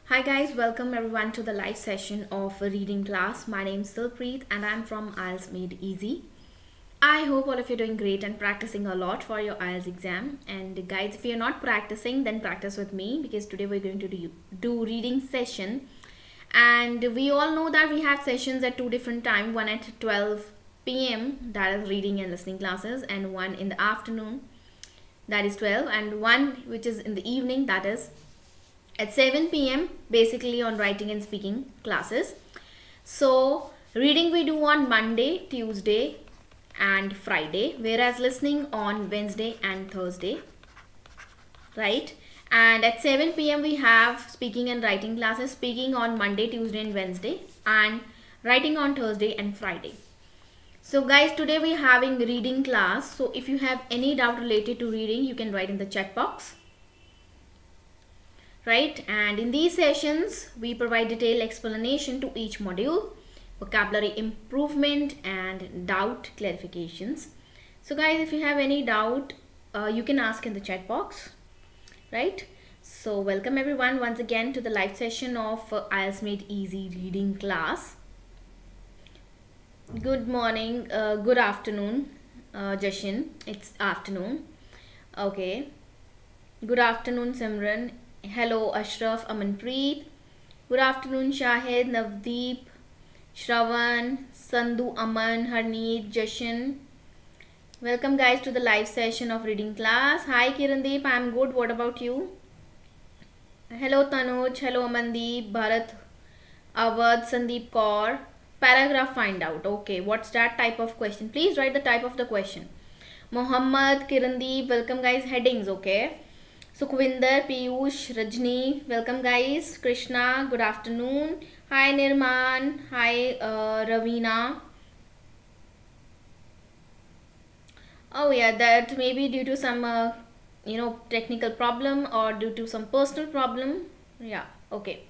Hi guys, welcome everyone to the live session of a reading class. My name is �𝐀𝐏𝐏 and I'm from IELTS Made Easy. I hope all of you are doing great and practicing a lot for your IELTS exam. And guys, if you're not practicing, then practice with me because today we're going to do reading session. And we all know that we have sessions at two different times, one at 12 p.m. that is reading and listening classes, and one in the afternoon that is 12, and one which is in the evening that is at 7 p.m. basically on writing and speaking classes. So reading we do on Monday, Tuesday and Friday, whereas listening on Wednesday and Thursday, right? And at 7 p.m. we have speaking and writing classes, speaking on Monday, Tuesday and Wednesday, and writing on Thursday and Friday. So guys, today we're having reading class. So if you have any doubt related to reading, you can write in the chat box. Right, and in these sessions we provide detailed explanation to each module, vocabulary improvement and doubt clarifications. So guys, if you have any doubt, you can ask in the chat box, right? So welcome everyone once again to the live session of IELTS Made Easy reading class. Good morning, good afternoon, Jashin, it's afternoon. Okay, good afternoon Simran. Hello Ashraf, Amanpreet. Good afternoon Shahid, Navdeep, Shravan, Sandhu, Aman, Harneet, Jashin. Welcome guys to the live session of reading class. Hi Kirandeep, I am good. What about you? Hello Tanuj, hello Amandeep, Bharat, Awadh, Sandeep Kaur. Paragraph find out. Okay, what's that type of question? Please write the type of the question. Mohammed, Kirandeep, welcome guys. Headings, okay. Sukhvinder, Piyush, Rajni, welcome guys. Krishna, good afternoon. Hi Nirman, hi Ravina. Oh yeah, that may be due to some technical problem or due to some personal problem. Yeah, okay.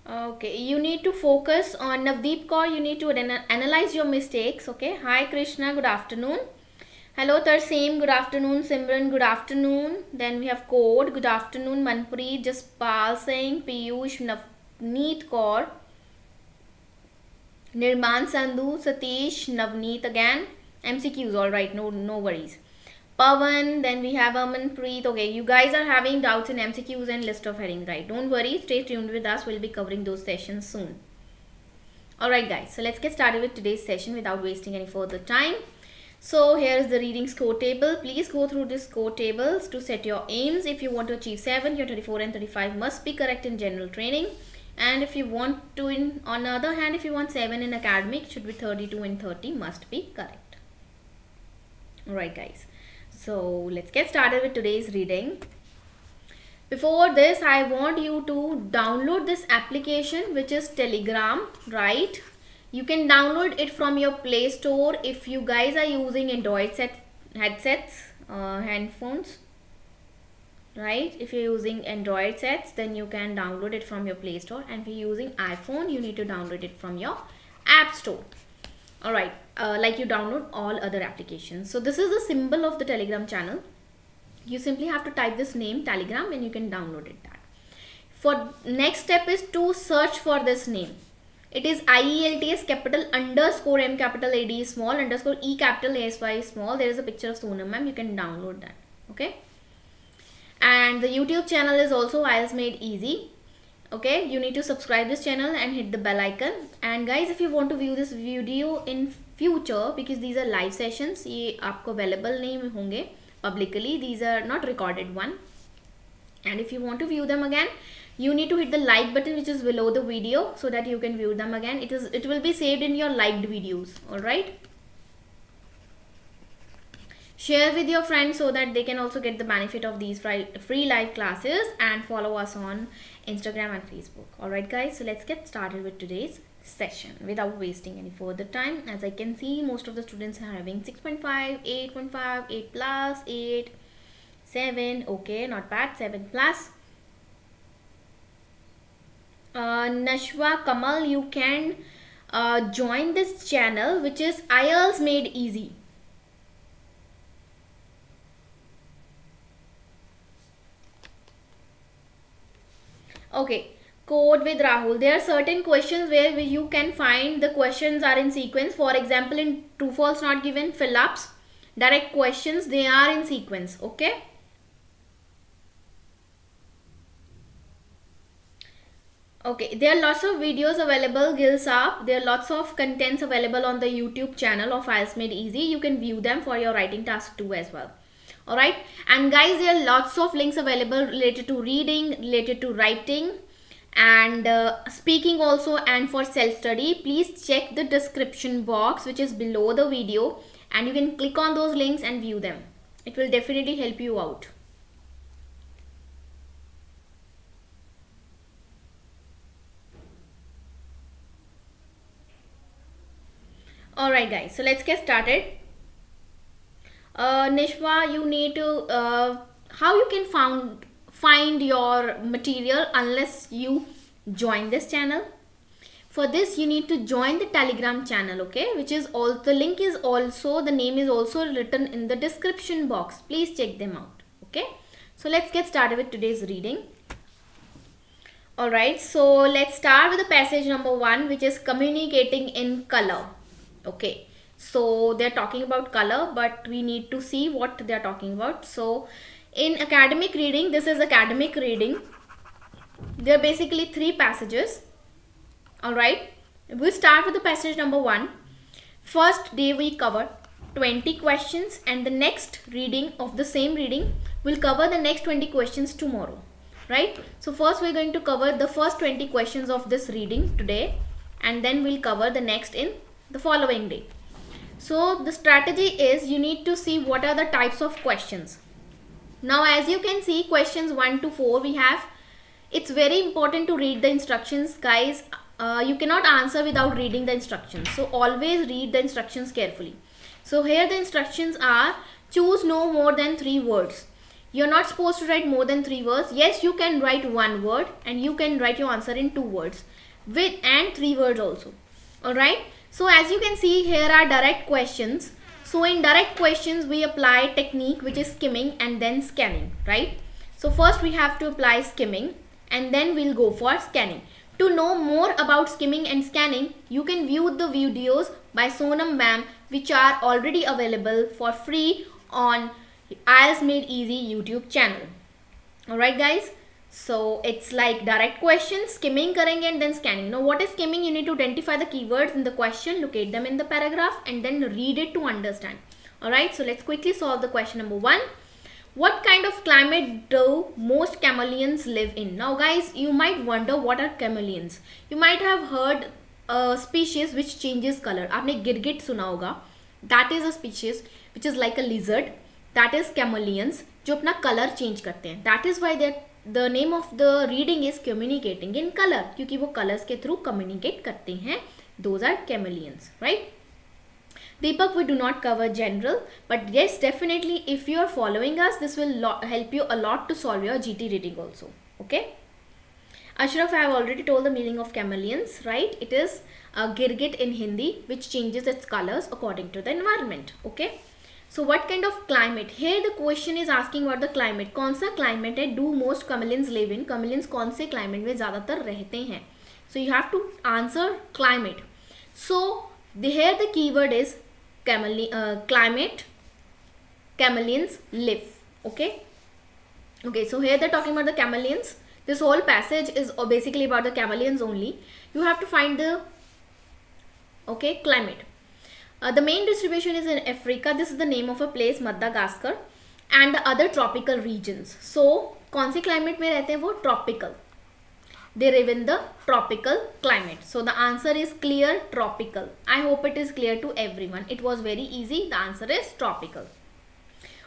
Okay, you need to focus on Navdeep Kaur. You need to analyze your mistakes. Okay. Hi Krishna, good afternoon. Hello Tarseem, good afternoon. Simran, good afternoon. Then we have Code, good afternoon. Manpreet, Jaspal Singh, Piyush, Navneet Kaur, Nirman Sandhu, Satish, Navneet again. MCQs, alright, no worries. Pavan, then we have Amanpreet. Okay, you guys are having doubts in MCQs and list of headings, right? Don't worry, stay tuned with us. We'll be covering those sessions soon. Alright guys, so let's get started with today's session without wasting any further time. So here is the reading score table. Please go through this score tables to set your aims. If you want to achieve 7, your 24 and 35 must be correct in general training. And if you want to, on the other hand, if you want 7 in academic, it should be 32 and 30 must be correct. Alright guys, so let's get started with today's reading. Before this, I want you to download this application which is Telegram, right? You can download it from your Play Store if you guys are using Android headsets, handphones, right? If you're using Android sets, then you can download it from your Play Store, and if you're using iPhone, you need to download it from your App Store. Alright, like you download all other applications. So this is the symbol of the Telegram channel. You simply have to type this name Telegram and you can download it. For next step is to search for this name. It is IELTS capital underscore M capital AD small underscore E capital ASY small. There is a picture of Sonam ma'am. You can download that. Okay. And the YouTube channel is also IELTS Made Easy. Okay. You need to subscribe this channel and hit the bell icon. And guys, if you want to view this video in future, because these are live sessions, ये आपको available नहीं होंगे publicly. These are not recorded one. And if you want to view them again, you need to hit the like button which is below the video so that you can view them again. It will be saved in your liked videos. Alright. Share with your friends so that they can also get the benefit of these free live classes, and follow us on Instagram and Facebook. Alright guys, so let's get started with today's session without wasting any further time. As I can see, most of the students are having 6.5, 8.5, 8 plus, 8, 7. Okay, not bad. 7 plus. Nashwa Kamal, you can join this channel which is IELTS Made Easy. Okay, code with Rahul. There are certain questions where you can find the questions are in sequence. For example, in true false not given, fill ups, direct questions, they are in sequence. Okay. Okay, there are lots of videos available, Gills up. There are lots of contents available on the YouTube channel of IELTS Made Easy. You can view them for your writing task too as well. Alright, and guys, there are lots of links available related to reading, related to writing, and speaking also, and for self-study. Please check the description box which is below the video, and you can click on those links and view them. It will definitely help you out. Alright guys, so let's get started. Nishwa, you need to how you can find your material unless you join this channel. For this you need to join the Telegram channel, okay, which is all, the link is also, the name is also written in the description box. Please check them out. Okay, so let's get started with today's reading. Alright, so let's start with the passage number 1, which is communicating in color. Okay, so they're talking about color, but we need to see what they're talking about. So in academic reading, this is academic reading. There are basically 3 passages. Alright, we'll start with the passage number 1. First day we cover 20 questions, and the next reading of the same reading will cover the next 20 questions tomorrow. Right, so first we're going to cover the first 20 questions of this reading today, and then we'll cover the next in the following day. So the strategy is, you need to see what are the types of questions. Now as you can see, questions 1 to 4 we have. It's very important to read the instructions, guys. You cannot answer without reading the instructions, so always read the instructions carefully. So here the instructions are: choose no more than 3 words. You're not supposed to write more than 3 words. Yes, you can write 1 word, and you can write your answer in 2 words with and 3 words also. Alright, so as you can see, here are direct questions. So in direct questions we apply technique, which is skimming and then scanning, right? So first we have to apply skimming, and then we'll go for scanning. To know more about skimming and scanning, you can view the videos by Sonam ma'am, which are already available for free on IELTS Made Easy YouTube channel. Alright guys, so it's like direct questions, skimming karenge and then scanning. Now what is skimming? You need to identify the keywords in the question, locate them in the paragraph, and then read it to understand. Alright, so let's quickly solve the question number 1. What kind of climate do most chameleons live in? Now guys, you might wonder what are chameleons. You might have heard a species which changes color. Aapne गिरगिट सुना होगा. That is a species which is like a lizard. That is chameleons, जो अपना colour change करते हैं. That is why the name of the reading is communicating in color, क्योंकि वो colors के through communicate करते हैं. Those are chameleons, right? Deepak, we do not cover general, but yes, definitely if you are following us, this will help you a lot to solve your GT reading also. Okay. Ashraf, I have already told the meaning of chameleons, right? It is a girgit in Hindi, which changes its colors according to the environment. Okay. So what kind of climate? Here the question is asking about the climate. कौन सा climate है do most chameleons live in? Chameleons कौन से climate में ज़्यादातर रहते हैं? So you have to answer climate. So here the keyword is climate. Chameleons live. Okay. Okay. So here they're talking about the chameleons. This whole passage is basically about the chameleons only. You have to find the climate. The main distribution is in Africa. This is the name of a place, Madagascar, and the other tropical regions. So, कौन सी climate में रहते हैं वो? Tropical. They live in the tropical climate. So the answer is clear, tropical. I hope it is clear to everyone. It was very easy. The answer is tropical.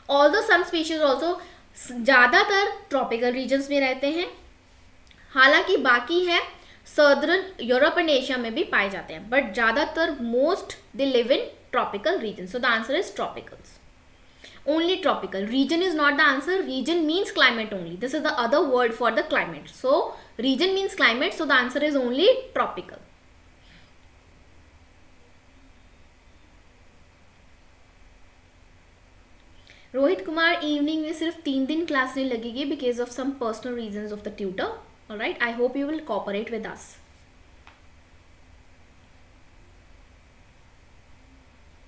Although some species also ज़्यादातर tropical regions में रहते हैं, हालांकि बाकी है Southern Europe and Asia में भी पाए जाते हैं, but ज़्यादातर most they live in tropical regions. So the answer is tropicals. Only tropical. Region is not the answer. Region means climate only. This is the other word for the climate. So region means climate. So the answer is only tropical. Rohit Kumar, evening में सिर्फ 3 दिन class नहीं लगेगी because of some personal reasons of the tutor. All right, I hope you will cooperate with us.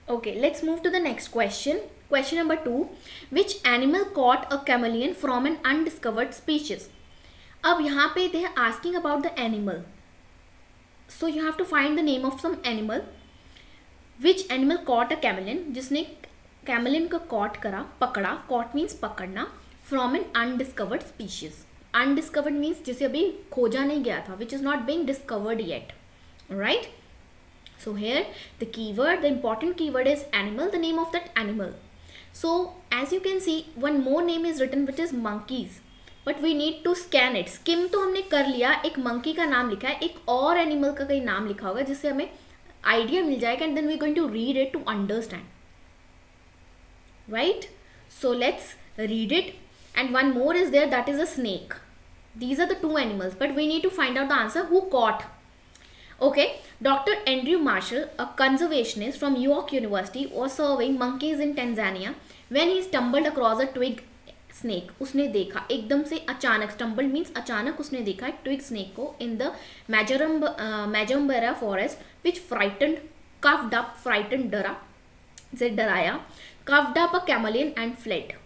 Okay, let's move to the next question. Question number 2. Which animal caught a chameleon from an undiscovered species? अब यहाँ पे they are asking about the animal. So you have to find the name of some animal. Which animal caught a chameleon? जिसने chameleon को caught करा, पकड़ा. Caught means पकड़ना. From an undiscovered species. Undiscovered means जिसे अभी खोजा नहीं गया था, which is not being discovered yet. Alright? So here the keyword, the important keyword is animal, the name of that animal. So as you can see, one more name is written which is monkeys. But we need to scan it. Skim तो हमने कर लिया, एक monkey का नाम लिखा है, एक और animal का कहीं नाम लिखा होगा जिससे हमें idea मिल जाएगा, and then we're going to read it to understand. Right? So let's read it. And one more is there, that is a snake. These are the two animals, but we need to find out the answer. Who caught? Okay, Dr. Andrew Marshall, a conservationist from York University, was surveying monkeys in Tanzania when he stumbled across a twig snake. उसने देखा एकदम से अचानक, stumbled means अचानक उसने देखा एक twig snake को in the Majumbera forest, which frightened, cuffed up, frightened डरा, से डराया, cuffed up a chameleon and fled.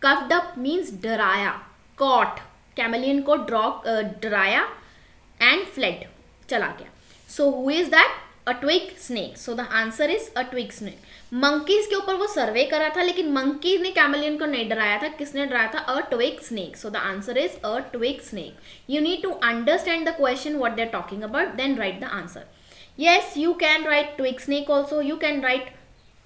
Cuffed up means डराया, caught, chameleon को डराया and fled, चला गया. So who is that? A twig snake. So the answer is a twig snake. Monkeys के ऊपर वो सर्वे करा था, लेकिन monkey ने chameleon को नहीं डराया था. किसने डराया था? A twig snake. So the answer is a twig snake. You need to understand the question what they're talking about, then write the answer. Yes, you can write twig snake also. You can write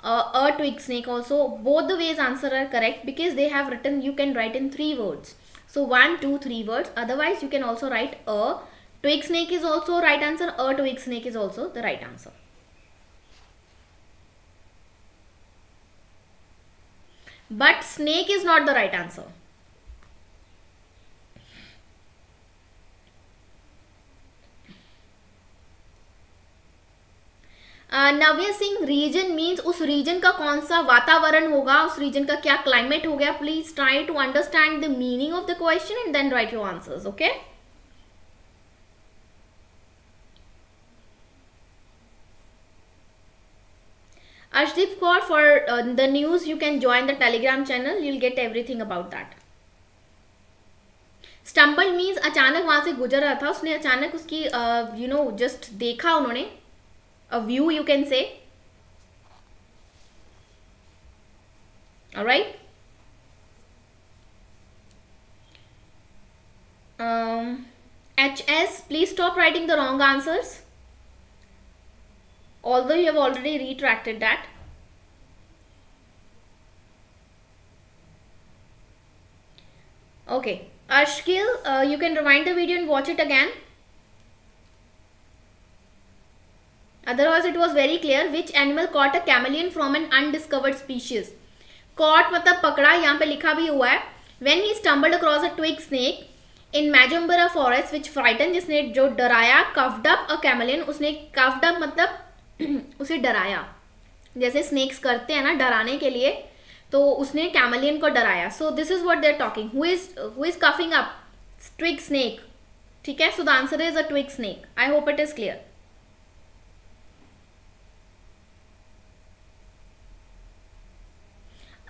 a twig snake also. Both the ways answer are correct because they have written, you can write in 3 words. So 1, 2, 3 words. Otherwise you can also write a twig snake is also right answer. A twig snake is also the right answer. But snake is not the right answer. Navya Singh, region means उस region का कौन सा वातावरण होगा, उस region का क्या climate हो गया. Please try to understand the meaning of the question and then write your answers. Okay, Arshdeep Kaur, for the news you can join the Telegram channel, you'll get everything about that. Stumbled means अचानक वहां से गुजर रहा था, उसने अचानक उसकी just देखा उन्होंने, a view you can say. Alright. HS, please stop writing the wrong answers. Although you have already retracted that. Okay, Ashkil, you can rewind the video and watch it again. Otherwise it was very clear. Which animal caught a chameleon from an undiscovered species? Caught मतलब पकड़ा, यहाँ पे लिखा भी हुआ है. When he stumbled across a twig snake in Majumbera forest which frightened, जिसने जो डराया. Cuffed up a chameleon, उसने cuffed up मतलब उसे डराया, जैसे स्नेक्स करते हैं ना डराने के लिए, तो उसने कैमलियन को डराया. So this is what they are talking. Who is coughing up? Twig snake. ठीक है, so the answer is a twig snake. I hope it is clear.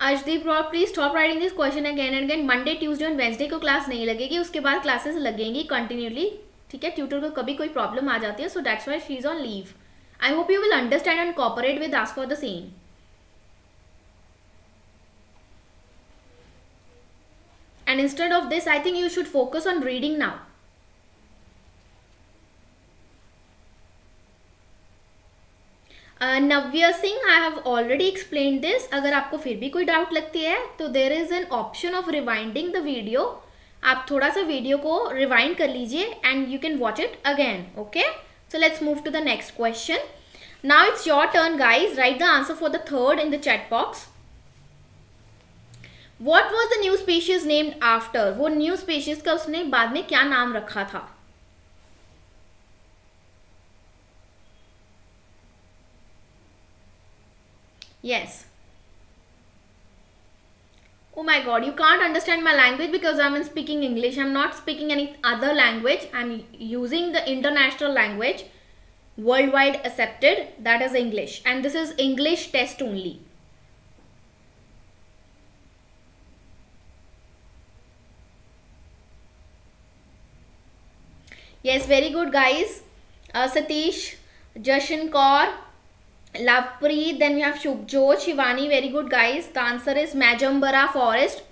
Arshdeep रॉ, please stop writing this question again and again. Monday, Tuesday और Wednesday को class नहीं लगेगी, उसके बाद classes लगेंगी कंटिन्यूली. ठीक है, ट्यूटर को कभी कोई प्रॉब्लम आ जाती है, so that's why she is on leave. I hope you will understand and cooperate with us for the same. And instead of this, I think you should focus on reading now. Navya Singh, I have already explained this. अगर आपको फिर भी कोई doubt लगती है तो there is an option of rewinding the video. आप थोड़ा सा वीडियो को रिवाइंड कर लीजिए and you can watch it again. Okay? So let's move to the next question. Now it's your turn, guys. Write the answer for the third in the chat box. What was the new species named after? वो new species का उसने बाद में क्या नाम रखा था? Yes. Oh my god, you can't understand my language because I'm speaking English. I'm not speaking any other language. I'm using the international language, worldwide accepted, that is English, and this is English test only. Yes, very good guys. Satish, Jashan Kaur, Lovepreet, then we have Shubjot, Shivani, very good guys. The answer is Majumbara forest.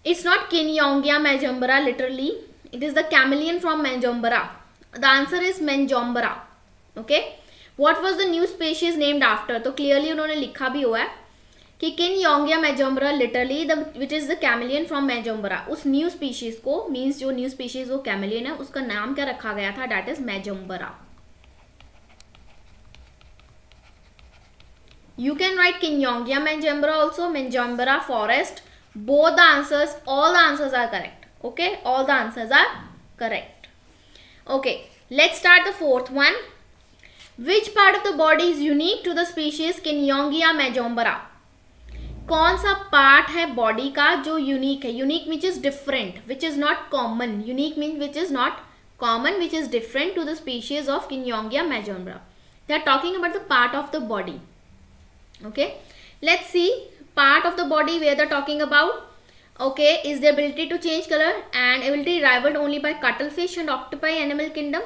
It's not Kinyongia Majumbara literally. It is the chameleon from Majumbara. The answer is Manjombara. Okay. What was the new species named after? तो clearly उन्होंने लिखा भी हुआ है कि Kinyongia Majumbara literally which is the chameleon from Majumbara. उस new species को means जो new species वो chameleon है उसका नाम क्या रखा गया था? That is Majumbara. You can write Kinyongia Majumbara also, Majumbara forest. Both the answers, all the answers are correct. Okay, all the answers are correct. Okay, let's start the fourth one. Which part of the body is unique to the species Kinyongia Majumbara? कौन सा part है body का जो unique है? Unique means is different, which is not common. Unique means which is not common, which is different to the species of Kinyongia Majumbara. They are talking about the part of the body. Okay, let's see part of the body where they're talking about. Okay, is the ability to change color and ability rivaled only by cuttlefish and octopi animal kingdom.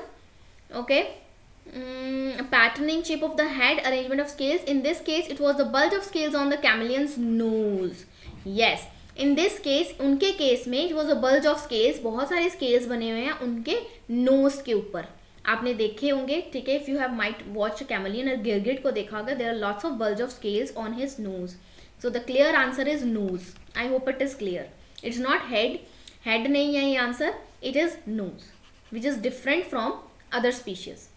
Okay, patterning shape of the head, arrangement of scales. In this case it was the bulge of scales on the chameleon's nose. Yes, in this case उनके case में it was a bulge of scales, बहुत सारे scales बने हुए हैं उनके nose के ऊपर. आपने देखे होंगे, ठीक है. If you have might watch chameleon और गिरगिट को देखा होगा, there are lots of bulge of scales on his nose. So the clear answer is nose. I hope it is clear. It's not head, head नहीं है ये answer, it is nose which is different from other species.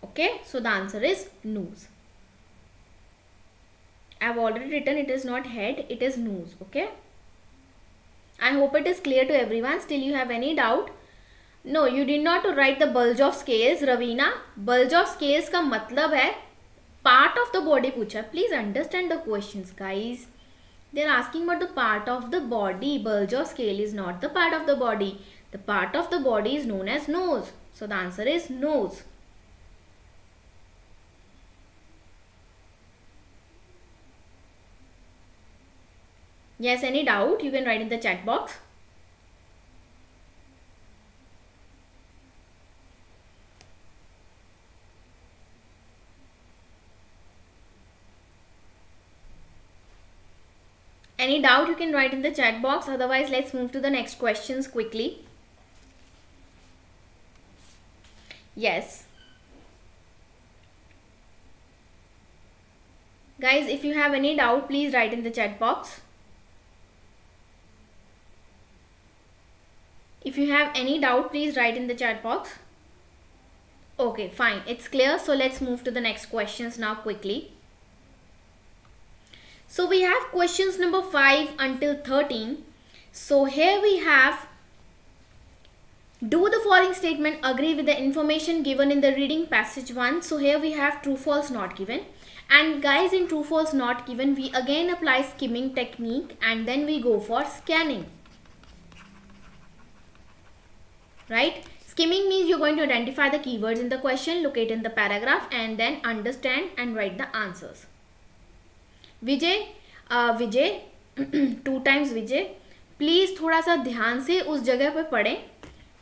Okay, so the answer is nose. I have already written it is not head, it is knows. Okay, I hope it is clear to everyone. Still you have any doubt? No, you did not write the bulge of scales, Ravina. Bulge of scales का मतलब है part of the body पूछा. Please understand the questions, guys. They are asking about the part of the body. Bulge of scale is not the part of the body. The part of the body is known as nose. So the answer is nose. Yes, any doubt? You can write in the chat box. Any doubt you can write in the chat box, otherwise let's move to the next questions quickly. Yes. Guys, if you have any doubt, please write in the chat box. If you have any doubt, please write in the chat box. Okay, fine. It's clear. So let's move to the next questions now quickly. So we have questions number 5 until 13. So here we have, do the following statement agree with the information given in the reading passage 1. So here we have true, false, not given. And guys, in true, false, not given, we again apply skimming technique and then we go for scanning. Right? Skimming means you're going to identify the keywords in the question, locate in the paragraph and then understand and write the answers. Vijay, Vijay 2 times Vijay, please थोड़ा सा ध्यान से उस जगह पे पढ़ें.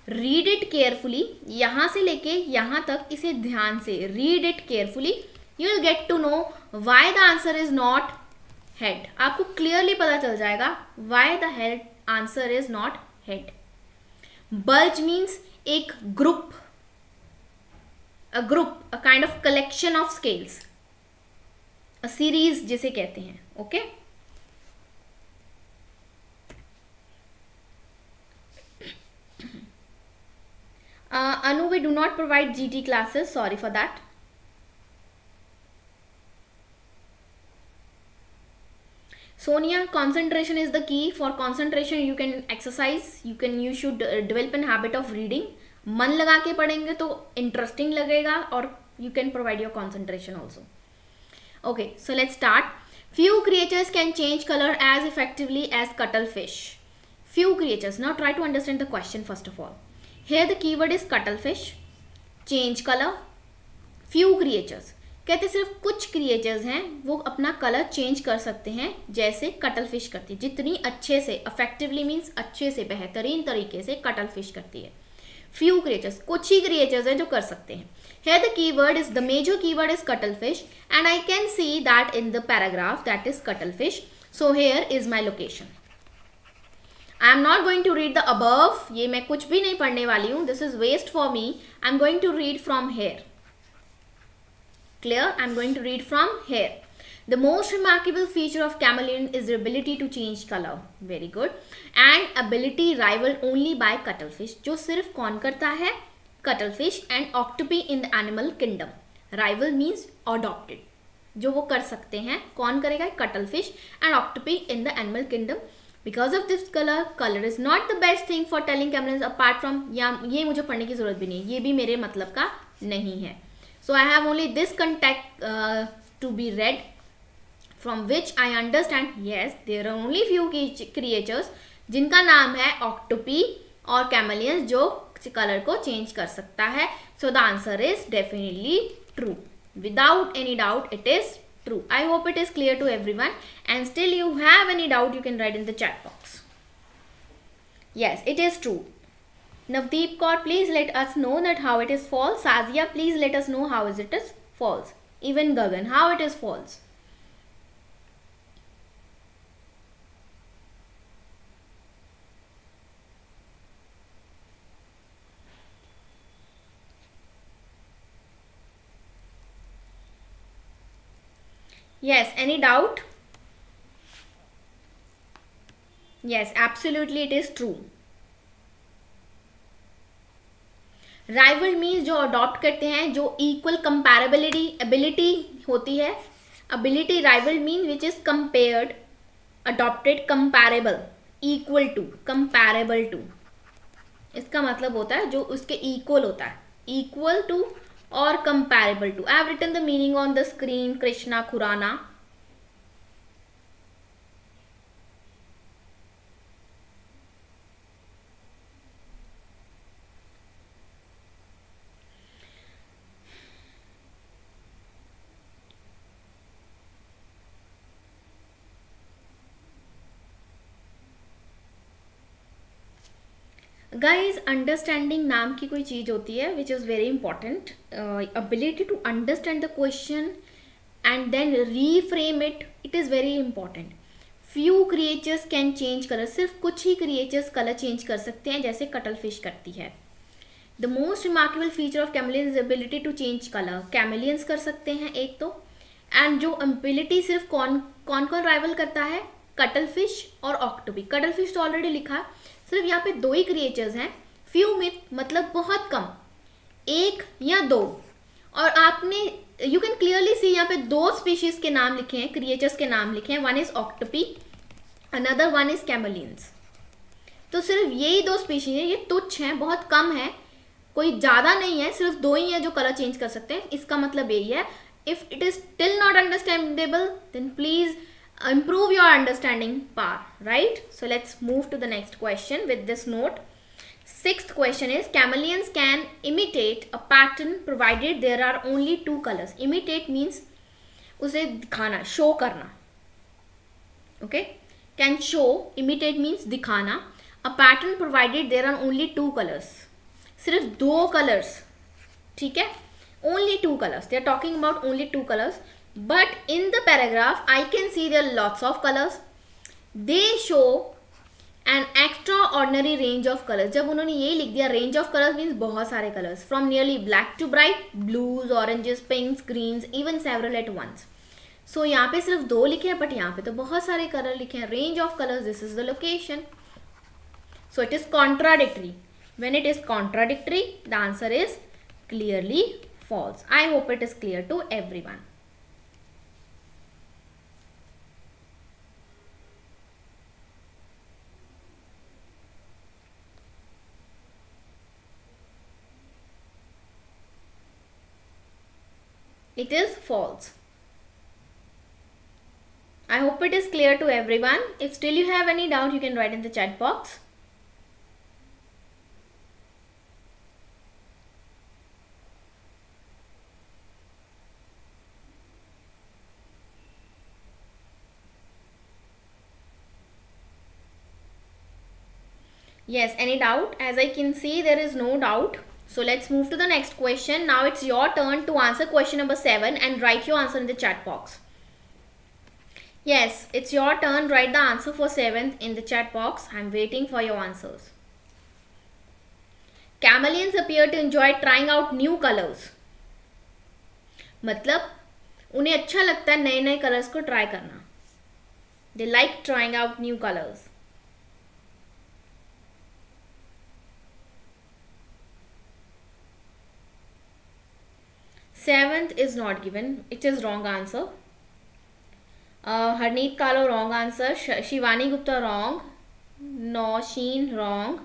Read it carefully, यहाँ से लेके यहाँ तक इसे ध्यान से read it carefully. You will get to know why the answer is not head. आपको क्लियरली पता चल जाएगा why the head answer is not head. Bulge means एक group, a kind of collection of scales, a series जिसे कहते हैं. Okay, Anu, we do not provide GT classes, sorry for that. Sonia, concentration is the key. For concentration you can exercise, you should develop an habit of reading. मन लगा के पढ़ेंगे तो interesting लगेगा और you can provide your concentration also. Okay, so let's start. Few creatures can change color as effectively as cuttlefish. Few creatures. Now try to understand the question first of all. Here the keyword is cuttlefish. Change color. Few creatures. कहते सिर्फ कुछ creatures हैं वो अपना colour change कर सकते हैं जैसे कटल फिश करती है. जितनी अच्छे से, इफेक्टिवली मीन्स अच्छे से, बेहतरीन तरीके से कटल फिश करती है. फ्यू क्रिएचर्स, कुछ ही क्रिएचर्स हैं जो कर सकते हैं. Here the keyword is, the major keyword is cuttlefish, and I can see that in the paragraph that is cuttlefish. So here is my location. I am not going to read the above. ये मैं कुछ भी नहीं पढ़ने वाली हूँ. This is waste for me. I am going to read from here. Clear? I am going to read from here. The most remarkable feature of chameleon is their ability to change color. Very good. And ability rivaled only by cuttlefish. जो सिर्फ कौन करता है? Cuttlefish and octopi in the animal kingdom. Rival means adopted. जो वो कर सकते हैं, कौन करेगा? Cuttlefish and octopi in the animal kingdom. Because of this color is not the best thing for telling chameleons apart from. ये मुझे पढ़ने की जरूरत भी नहीं, ये भी मेरे मतलब का नहीं है. So I have only this context to be read, from which I understand yes there are only few creatures जिनका नाम है octopi और chameleons जो कलर को चेंज कर सकता है. So the answer is definitely true. Without any doubt it is true. I hope it is clear to everyone, and still you have any doubt you can write in the chat box. Yes, it is true. Navdeep Kaur, please let us know that how it is false. Sazia, please let us know how is it is false. Even Gagan, how it is false. Yes, any doubt? Yes, absolutely it is true. Rival means जो adopt करते हैं, जो equal comparability ability होती है. Ability rival mean which is compared, adopted, comparable, equal to, comparable to. इसका मतलब होता है जो उसके इक्वल होता है, equal to or comparable to. I have written the meaning on the screen. Krishna Khurana. Guys, understanding नाम की कोई चीज़ होती है which is very important. Ability to understand the question and then reframe it, it is very important. Few creatures can change colour, सिर्फ कुछ ही creatures colour change कर सकते हैं जैसे कटल फिश करती है. The most remarkable feature of chameleon is ability to change colour. Chameleons कर सकते हैं एक तो, एंड जो एबिलिटी सिर्फ कौन कौन राइवल करता है? कटल फिश और ऑक्टोपी. कटल फिश तो ऑलरेडी लिखा, सिर्फ यहाँ पे दो ही क्रिएचर्स हैं. फ्यू में मतलब बहुत कम, एक या दो. और आपने यू कैन क्लियरली सी यहाँ पे दो स्पीशीज के नाम लिखे हैं, क्रिएचर्स के नाम लिखे हैं. One is octopi, another one is chameleons. तो सिर्फ यही दो स्पीशीज हैं, ये तुच्छ हैं, बहुत कम है, कोई ज़्यादा नहीं है, सिर्फ दो ही हैं जो कलर चेंज कर सकते हैं. इसका मतलब यही है. If it is still not understandable then please improve your understanding power, right? So let's move to the next question with this note. Sixth question is, chameleons can imitate a pattern provided there are only two colors. Imitate means उसे दिखाना, show करना. Okay? Can show, imitate means दिखाना. A pattern provided there are only two colors. सिर्फ दो colors, ठीक है? Only two colors. They are talking about only two colors. But in the paragraph I can see there are lots of colors. They show an extraordinary range of colors. जब उन्होंने ये लिख दिया range of colors means बहुत सारे colors, from nearly black to bright, blues, oranges, pinks, greens, even several at once. So यहाँ पे सिर्फ दो लिखे हैं, but यहाँ पे तो बहुत सारे color लिखे हैं. Range of colors, this is the location. So it is contradictory. When it is contradictory, the answer is clearly false. I hope it is clear to everyone. It is false. I hope it is clear to everyone. If still you have any doubt, you can write in the chat box. Yes, any doubt? As I can see, there is no doubt. So let's move to the next question. Now it's your turn to answer question number 7 and write your answer in the chat box. Yes, it's your turn. Write the answer for 7th in the chat box. I'm waiting for your answers. Chameleons appear to enjoy trying out new colors. मतलब उन्हें अच्छा लगता है नए नए colours को try करना. They like trying out new colors. Seventh is not given. It is wrong answer. Harneet Kalo wrong answer. Shivani Gupta wrong. Nausheen wrong.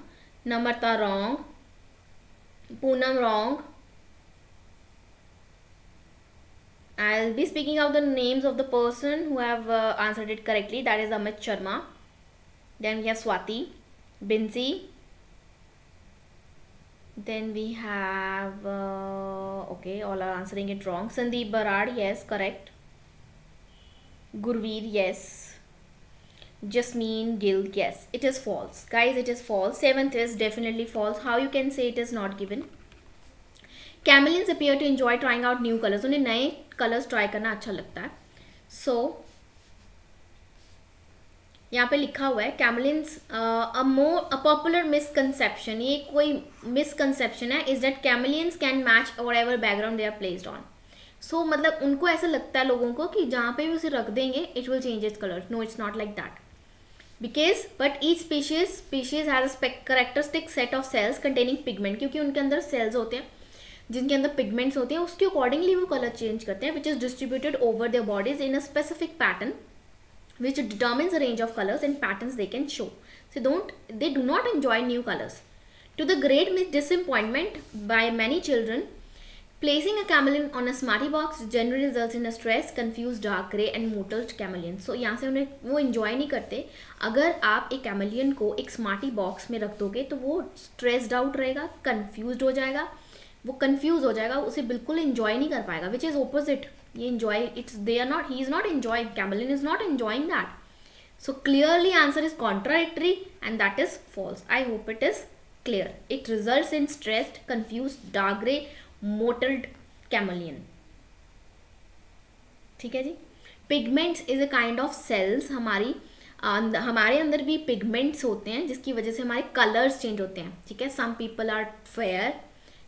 Namarta wrong. Poonam wrong. I'll be speaking out the names of the person who have answered it correctly. That is Amit Sharma. Then we have Swati, Binzi. Then we have okay, all are answering it wrong. Sandeep Barad, yes, correct. Gurveer, yes. Jasmine Gill, yes. It is false. Guys, it is false. 7th is definitely false. How you can say it is not given? Chameleons appear to enjoy trying out new colors. उन्हें नए colors try करना अच्छा लगता है. So यहाँ पे लिखा हुआ है कैमलिन्स अ पॉपुलर मिसकंसेप्शन. ये कोई मिसकंसेप्शन है. Is that chameleons can match whatever background they are placed on. So मतलब उनको ऐसा लगता है लोगों को कि जहाँ पे भी उसे रख देंगे it will change its colour. No, it's not like that. Because but each species has a characteristic set of cells containing pigment. क्योंकि उनके अंदर सेल्स होते हैं जिनके अंदर पिगमेंट्स होते हैं, उसके अकॉर्डिंगली वो कलर चेंज करते हैं, which is distributed over their bodies in a specific pattern which determines the range of colors and patterns they can show. So they do not enjoy new colors. To the great disappointment by many children, placing a chameleon on a smarty box generally results in a stressed, confused, dark grey and mottled chameleon. So यहाँ से उन्हें वो enjoy नहीं करते. अगर आप एक chameleon को एक smarty box में रख दोगे तो वो stressed out रहेगा, confused हो जाएगा, वो confused हो जाएगा, उसे बिल्कुल enjoy नहीं कर पाएगा, which is opposite. ये enjoy, he is not enjoying, chameleon is not enjoying that. So clearly answer is contradictory and that is false. I hope it is clear. It results in stressed, confused, dark grey, mottled chameleon. ठीक है जी. Pigments is a kind of cells. हमारे अंदर भी pigments होते हैं जिसकी वजह से हमारे कलर्स चेंज होते हैं. ठीक है. Some people are fair,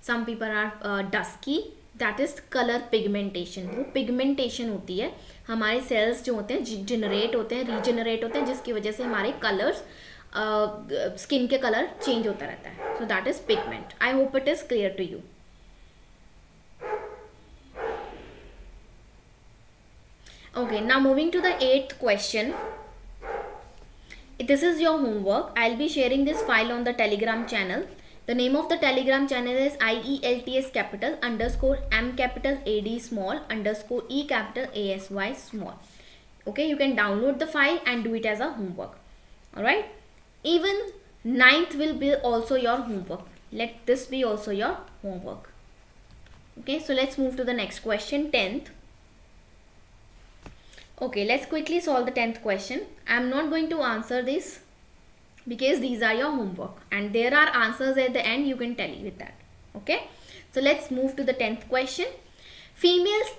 some people are dusky. That is colour pigmentation. वो पिगमेंटेशन होती है, हमारे सेल्स जो होते हैं जनरेट होते हैं, रीजनरेट होते हैं, जिसकी वजह से हमारे कलर्स स्किन के कलर चेंज होता रहता है. So that is pigment. I hope it is clear to you. Okay, now moving to the 8th question. This is your homework. I'll be sharing this file on the Telegram channel. The name of the Telegram channel is IELTS capital underscore M capital AD small underscore E capital ASY small. Okay, you can download the file and do it as a homework. Alright. Even 9th will be also your homework. Let this be also your homework. Okay, so let's move to the next question, 10th. Okay, let's quickly solve the 10th question. I am not going to answer this because these are your homework and there are answers at the end, you can tally with that. Okay, so let's move to the 10th question. Females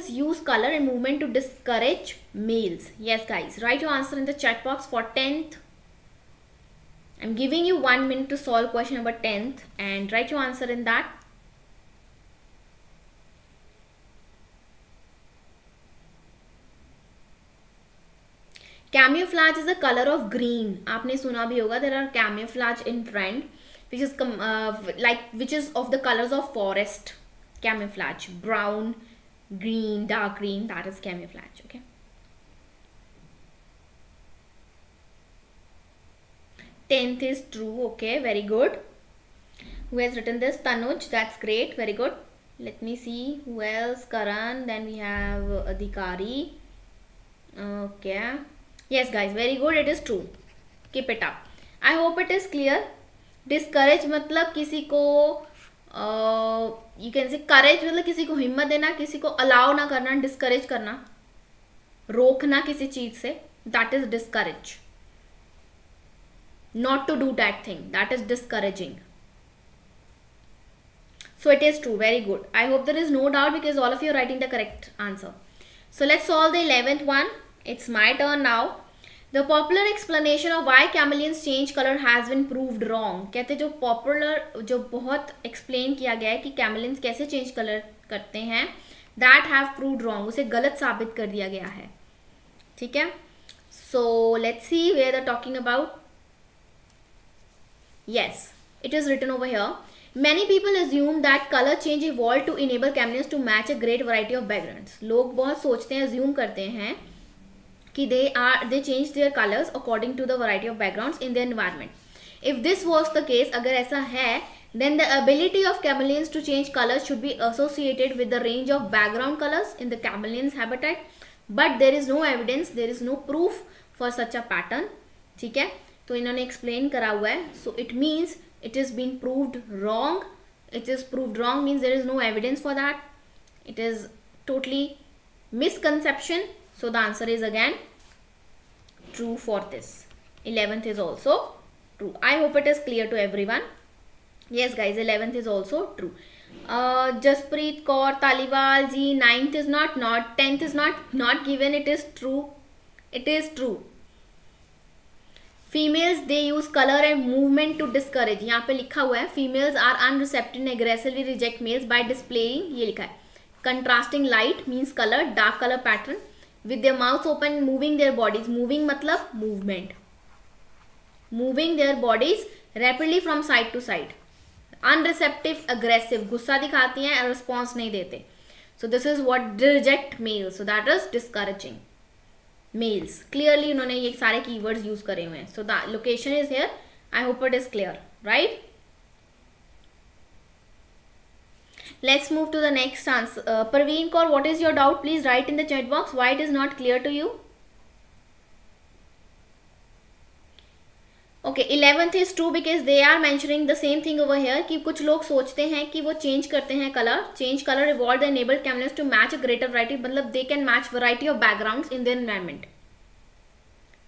use color and movement to discourage males. Yes guys, write your answer in the chat box for 10th. I'm giving you 1 minute to solve question number 10th and write your answer in that. Camouflage is the color of green. आपने सुना भी होगा, there are camouflage in trend, which is of the colors of forest. Camouflage, brown, green, dark green, that is camouflage. Okay. Tenth is true. Okay, very good. Who has written this? Tanuj. That's great. Very good. Let me see who else. Karan, then we have Adhikari. Okay, yes guys, very good, it is true. Keep it up. I hope it is clear. Discourage मतलब किसी को you can say courage मतलब किसी को हिम्मत देना, किसी को allow ना करना, discourage करना, रोकना किसी चीज से, that is discourage. Not to do that thing, that is discouraging. So it is true, very good. I hope there is no doubt because all of you are writing the correct answer. So let's solve the 11th one. It's my turn now. The popular explanation of why chameleons change color has been proved wrong. कहते जो popular, जो बहुत explain किया गया है कि chameleons कैसे change color करते हैं, that have proved wrong. उसे गलत साबित कर दिया गया है. ठीक है? So let's see where they're talking about. Yes, it is written over here. Many people assume that color change evolved to enable chameleons to match a great variety of backgrounds. लोग बहुत सोचते हैं, assume करते हैं कि they change their colors according to the variety of backgrounds in their environment. If this was the case, अगर ऐसा है, then the ability of chameleons to change colors should be associated with the range of background colors in the chameleon's habitat. But there is no evidence, there is no proof for such a pattern. ठीक है, तो इन्होंने explain करा हुआ है. So it means it is being proved wrong. It is proved wrong means there is no evidence for that. It is totally misconception. So the answer is again true for this. 11th is also true. I hope it is clear to everyone. Yes guys, 11th is also true. Jaspreet Kaur Taliwal ji, 9th is not, 10th is not given. It is true. It is true. Females they use color and movement to discourage. यहाँ पे लिखा हुआ है females are unreceptive and aggressively reject males by displaying, ये लिखा है contrasting light means color, dark color pattern with their mouths open, moving their bodies. Moving मतलब movement, moving their bodies rapidly from side to side. Unreceptive, aggressive, गुस्सा दिखाती हैं, response नहीं देते. So this is what reject males. So that is discouraging males. Clearly उन्होंने ये सारे keywords use करे हुए हैं. So the location is here. I hope it is clear, right? Let's move to the next answer. Parveen Kaur, what is your doubt? Please write in the chat box why it is not clear to you. Okay, 11th is true because they are mentioning the same thing over here कि कुछ लोग सोचते हैं कि वो change करते हैं color. Change color evolved and enabled chameleons to match a greater variety. मतलब they can match variety of backgrounds in their environment.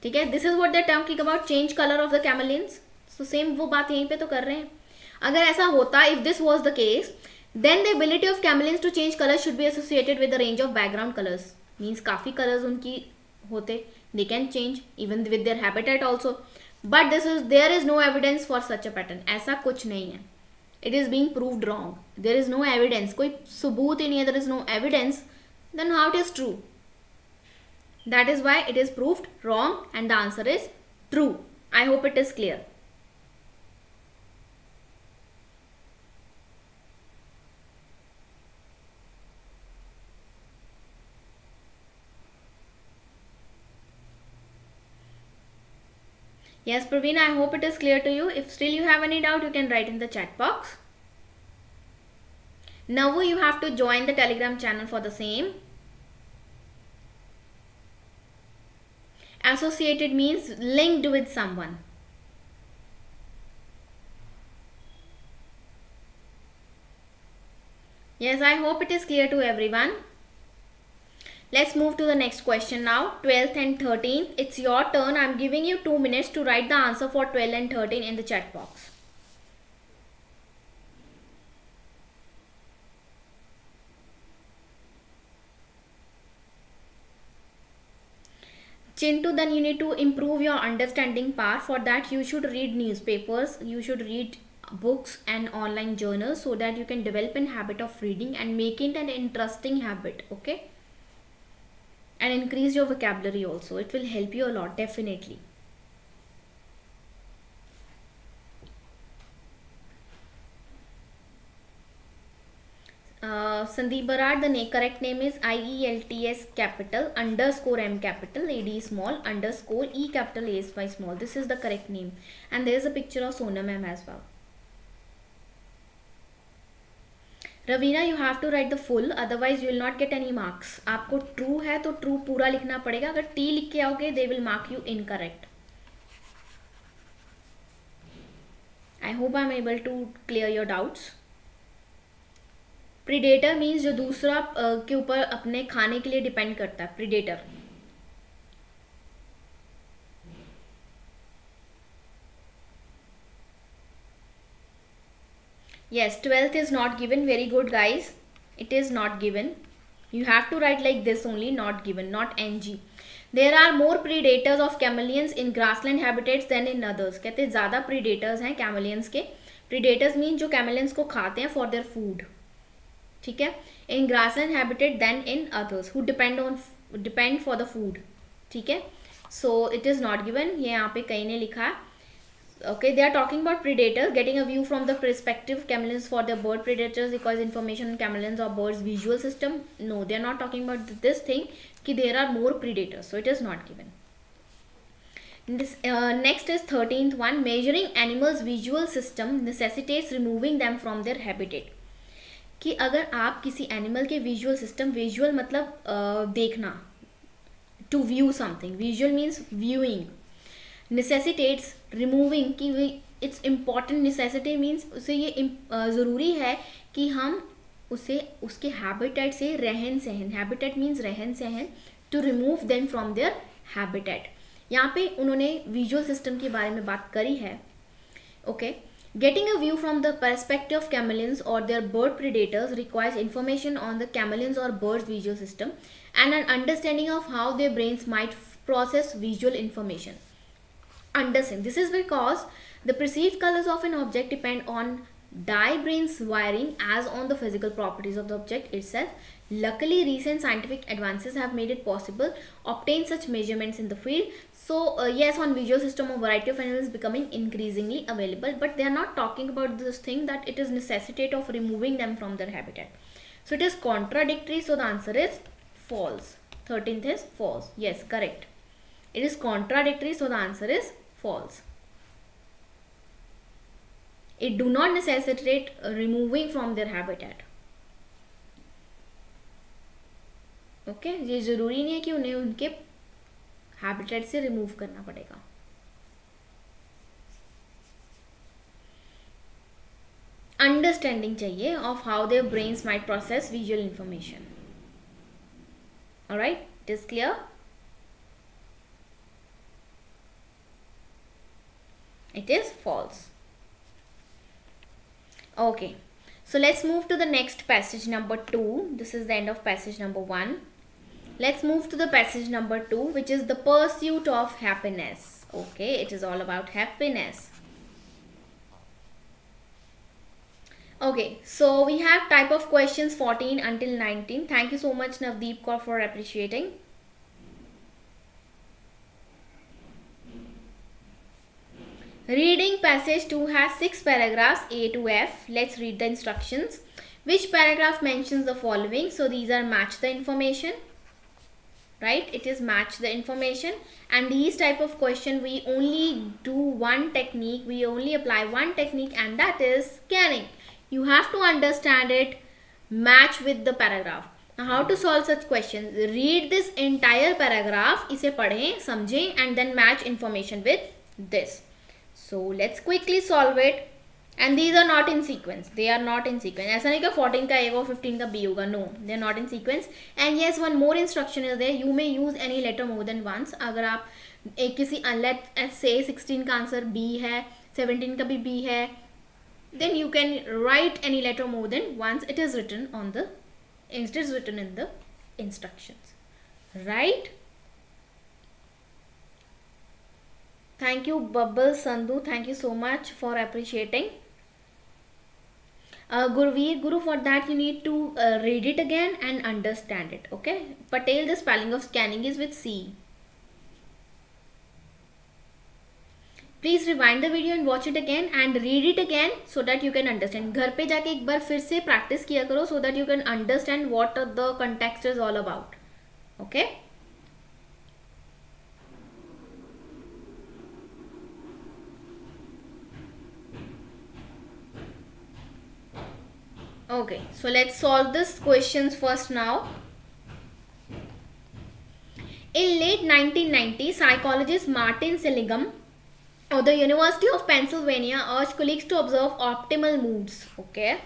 ठीक है, this is what they're talking about, change color of the chameleons. So same वो बात यहीं पे तो कर रहे हैं. अगर ऐसा होता, if this was the case, then the ability of chameleons to change color should be associated with the range of background colors. Means काफी colors उनकी होते, they can change even with their habitat also. But there is no evidence for such a pattern. ऐसा कुछ नहीं है. It is being proved wrong. There is no evidence. कोई सबूत ही नहीं है. There is no evidence. Then how it is true? That is why it is proved wrong and the answer is true. I hope it is clear. Yes, Praveen, I hope it is clear to you. If still you have any doubt, you can write in the chat box. Now you have to join the Telegram channel for the same. Associated means linked with someone. Yes, I hope it is clear to everyone. Let's move to the next question now. 12th and 13th. It's your turn. I'm giving you 2 minutes to write the answer for 12 and 13 in the chat box. Chintu, then you need to improve your understanding part. For that you should read newspapers, you should read books and online journals so that you can develop a habit of reading and make it an interesting habit, okay? And increase your vocabulary also. It will help you a lot, definitely. Sandeep Barad, the correct name is IELTS capital underscore M capital, AD small underscore E capital A small. This is the correct name. And there is a picture of Sona ma'am as well. Raveena, you have to write the full, otherwise you will not get any marks. आपको true है तो true पूरा लिखना पड़ेगा. अगर T लिख के आओगे they will mark you incorrect. I hope I am able to clear your doubts. Predator means जो दूसरा के ऊपर अपने खाने के लिए डिपेंड करता है, predator. Yes, 12th is not given. Very good, guys. It is not given. You have to write like this only, not given, not NG. There are more predators of chameleons in grassland habitats than in others. कहते हैं ज़्यादा predators हैं chameleons के. Predators mean जो chameleons को खाते हैं for their food. ठीक है. In grassland habitat than in others who depend for the food. ठीक है. So it is not given. ये यहाँ पे कहीं ने लिखा है. Okay, they are talking about predators, getting a view from the perspective chameleons for their bird predators requires information on chameleons or birds visual system. No, they are not talking about this thing कि there are more predators, so it is not given. This next is 13th one. Measuring animals visual system necessitates removing them from their habitat. कि अगर आप किसी animal के visual system, visual मतलब देखना, to view something, visual means viewing, necessitates removing कि it's important. necessity means उसे ये ज़रूरी है कि हम उसे उसके habitat से रहन सहन, habitat means रहन सहन, to remove them from their habitat. यहाँ पे उन्होंने visual system के बारे में बात करी है. Okay, getting a view from the perspective of chameleons or their bird predators requires information on the chameleons or birds visual system and an understanding of how their brains might process visual information. Understand. This is because the perceived colors of an object depend on die brain's wiring as on the physical properties of the object itself. Luckily, recent scientific advances have made it possible obtain such measurements in the field. So yes, on visual system, a variety of animals becoming increasingly available, but they are not talking about this thing that it is necessitate of removing them from their habitat. So it is contradictory. So the answer is false. 13th is false. Yes, correct. It is contradictory. So the answer is false. It do not necessitate removing from their habitat. Okay ये ज़रूरी नहीं है कि उन्हें उनके habitat से remove करना पड़ेगा. अंडरस्टैंडिंग चाहिए of how their brains might process visual information. Alright, it is clear. It is false. Okay, so let's move to the next passage number 2. This is the end of passage number 1. Let's move to the passage number 2, which is the pursuit of happiness. Okay, it is all about happiness. Okay, so we have type of questions 14 until 19. Thank you so much Navdeep Kaur for appreciating. Reading passage 2 has 6 paragraphs A to F. Let's read the instructions. Which paragraph mentions the following? So these are match the information, right? It is match the information, and these type of question we only do one technique, we only apply one technique, and that is scanning. You have to understand it, match with the paragraph. Now how to solve such questions? Read this entire paragraph, इसे पढ़ें, समझें, and then match information with this. So let's quickly solve it, and these are not in sequence. They are not in sequence. ऐसा नहीं कि 14 का A होगा 15 का B होगा. No, they are not in sequence. And yes, one more instruction is there. You may use any letter more than once. अगर आप एक किसी let's say 16 का आंसर B है, 17 का भी B है, then you can write any letter more than once. It is written on the, it is written in the instructions, right? Thank you Bubble Sandhu, thank you so much for appreciating. Guru, for that you need to read it again and understand it. Okay, Patel, the spelling of scanning is with C. Please rewind the video and watch it again and read it again so that you can understand. घर पे जाके एक बार फिर से practice किया करो so that you can understand what the context is all about. Okay. Okay, so let's solve this questions first now. In late 1990, psychologist Martin Seligman of the University of Pennsylvania urged colleagues to observe optimal moods, okay,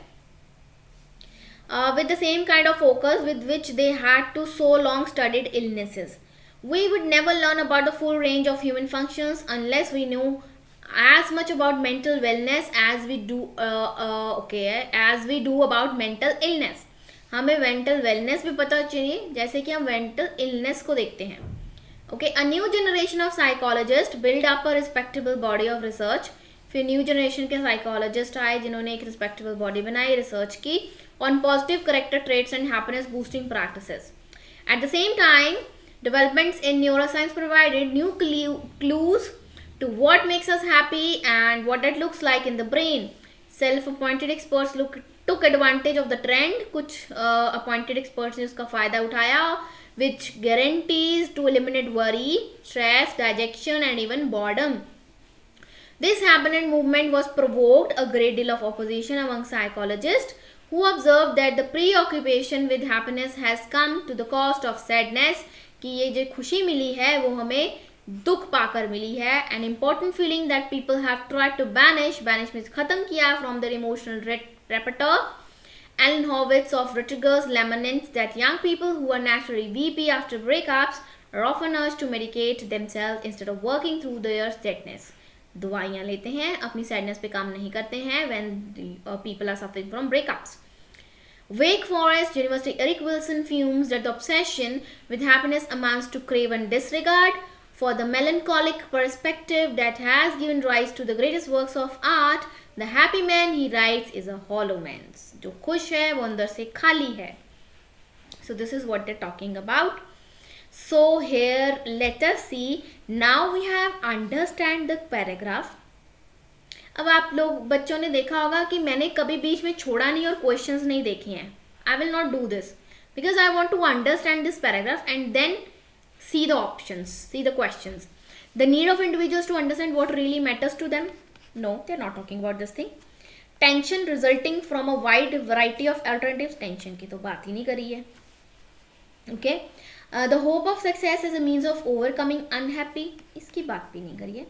with the same kind of focus with which they had to so long studied illnesses. We would never learn about the full range of human functions unless we knew as much about mental wellness as we do as we do about mental illness. हमें mental wellness भी पता चाहिए जैसे कि हम mental illness को देखते हैं. Okay, a new generation of psychologists build up a respectable body of research. फिर न्यू जनरेशन के साइकोलॉजिस्ट आए जिन्होंने एक रिस्पेक्टेबल बॉडी बनाई, रिसर्च की on positive character traits and happiness boosting practices. At the same time, developments in neuroscience provided new clues to what makes us happy and what that looks like in the brain. Self-appointed experts took advantage of the trend. कुछ appointed experts ने उसका फ़ायदा उठाया, which guarantees to eliminate worry, stress, digestion and even boredom. This happiness movement was provoked a great deal of opposition among psychologists who observed that the preoccupation with happiness has come to the cost of sadness. कि ये जो खुशी मिली है वो हमें दुख पाकर मिली है. An important feeling that people have tried to banish means खत्म किया from their emotional repertoire. Alan Horowitz of Rutgers laments that young people who are naturally weepy after breakups are often urged to medicate themselves instead of working through their sadness. दवाइयाँ लेते हैं, अपनी sadness पे काम नहीं करते हैं when people are suffering from breakups. Wake Forest University Eric Wilson fumes that the obsession with happiness amounts to craven disregard for the melancholic perspective that has given rise to the greatest works of art. The happy man, he writes, is a hollow man. जो खुश है वो अंदर से खाली है. So this is what they're talking about. So here let us see. Now we have understand the paragraph. अब आप लोग बच्चों ने देखा होगा कि मैंने कभी बीच में छोड़ा नहीं और क्वेश्चंस नहीं देखे हैं. I will not do this because I want to understand this paragraph and then see the options, see the questions. The need of individuals to understand what really matters to them. No, they're not talking about this thing. Tension resulting from a wide variety of alternatives. Tension की तो बात ही नहीं करी है. Okay. The hope of success as a means of overcoming unhappy. इसकी बात भी नहीं करी है.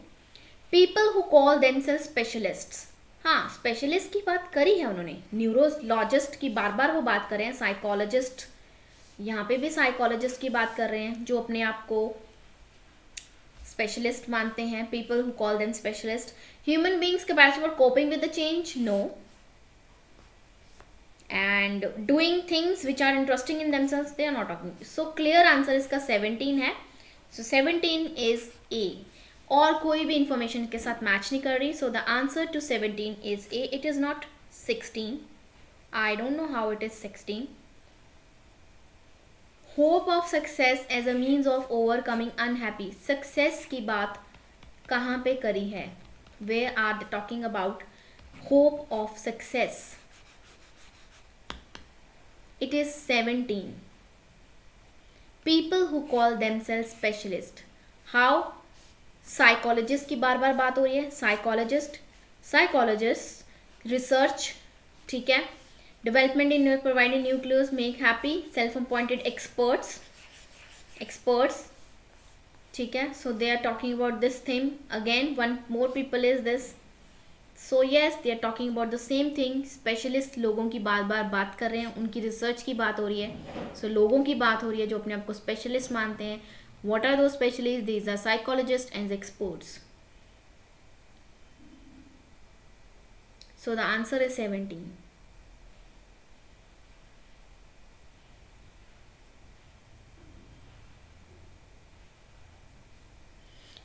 People who call themselves specialists. हाँ, स्पेशलिस्ट की बात करी है उन्होंने. न्यूरोलॉजिस्ट की बार बार वो बात कर रहे हैं. साइकोलॉजिस्ट, यहाँ पे भी साइकोलॉजिस्ट की बात कर रहे हैं जो अपने आप को स्पेशलिस्ट मानते हैं. People who call them specialist. Human beings capacity for coping with the change. No. And doing things which are interesting in themselves, they are not talking. So clear answer इसका 17 है. So 17 is A. और कोई भी information के साथ match नहीं कर रही. So the answer to 17 is A. It is not 16. I don't know how it is 16. Hope of success as a means of overcoming unhappy. Success की बात कहाँ पे करी है? Where are they talking about hope of success? It is 17. People who call themselves specialist. How? Psychologist की बार बार बात हो रही है. Psychologist, research, ठीक है. Development in providing new clues make happy. Self-appointed experts, ठीक है. So they are talking about this thing. Again, one more people is this. So yes, they are talking about the same thing. Specialist लोगों की बार बार बात कर रहे हैं, उनकी research की बात हो रही है. So लोगों की बात हो रही है जो अपने आप को स्पेशलिस्ट मानते हैं. What are those specialists? These are psychologists and experts. So the answer is 17.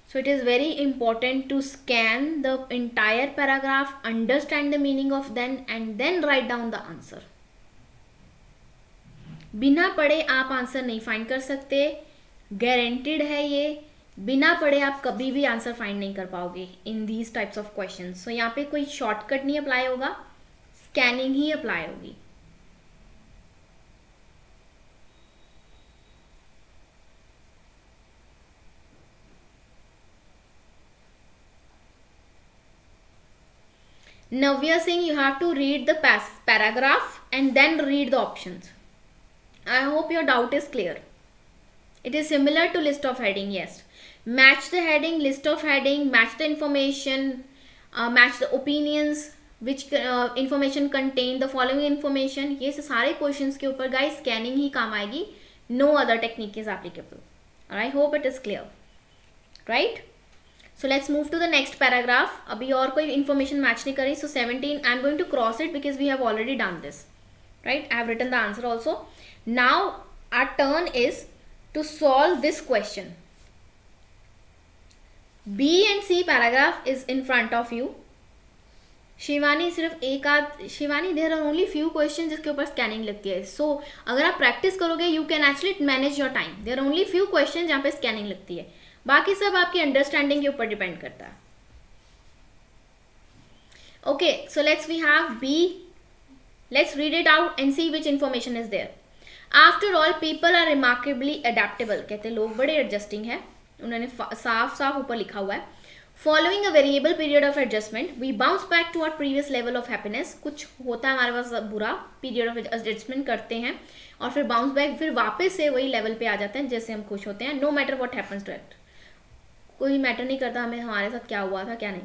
So it is very important to scan the entire paragraph, understand the meaning of them and then write down the answer. बिना पढ़े आप answer नहीं find कर सकते. Guaranteed है ये. बिना पढ़े आप कभी भी आंसर फाइंड नहीं कर पाओगे in these types of questions. So यहाँ पे कोई शॉर्टकट नहीं अप्लाई होगा, स्कैनिंग ही अप्लाई होगी. Navya Singh, you have to read the paragraph and then read the options. I hope your doubt is clear. It is similar to list of heading, yes. Match the heading, list of heading, match the information, match the opinions, which information contain the following information. ये सारे questions के ऊपर guys scanning ही काम आएगी. No other technique is applicable. I hope it is clear. Right? So let's move to the next paragraph. अभी और कोई information match नहीं करी. So 17, I'm going to cross it because we have already done this. Right? I have written the answer also. Now our turn is to solve this question. B and C paragraph is in front of you. Shivani सिर्फ एक आध Shivani there are only few question जिसके ऊपर scanning लगती है. सो अगर आप practice करोगे you can actually manage your time. There are only few question जहाँ पे स्कैनिंग लगती है. बाकी सब आपकी अंडरस्टैंडिंग के ऊपर डिपेंड करता है. Okay, so let's we have B. Let's read it out and see which information is there. After all people are remarkably adaptable. कहते हैं लोग बड़े एडजस्टिंग है. उन्होंने साफ साफ ऊपर लिखा हुआ है. Following a variable period of adjustment we bounce back to our previous level of happiness. कुछ होता है हमारे पास बुरा, पीरियड ऑफ एडजस्टमेंट करते हैं और फिर बाउंस बैक, फिर वापस से वही लेवल पे आ जाते हैं जैसे हम खुश होते हैं. No matter what happens to it. कोई मैटर नहीं करता हमें हमारे साथ क्या हुआ था क्या नहीं.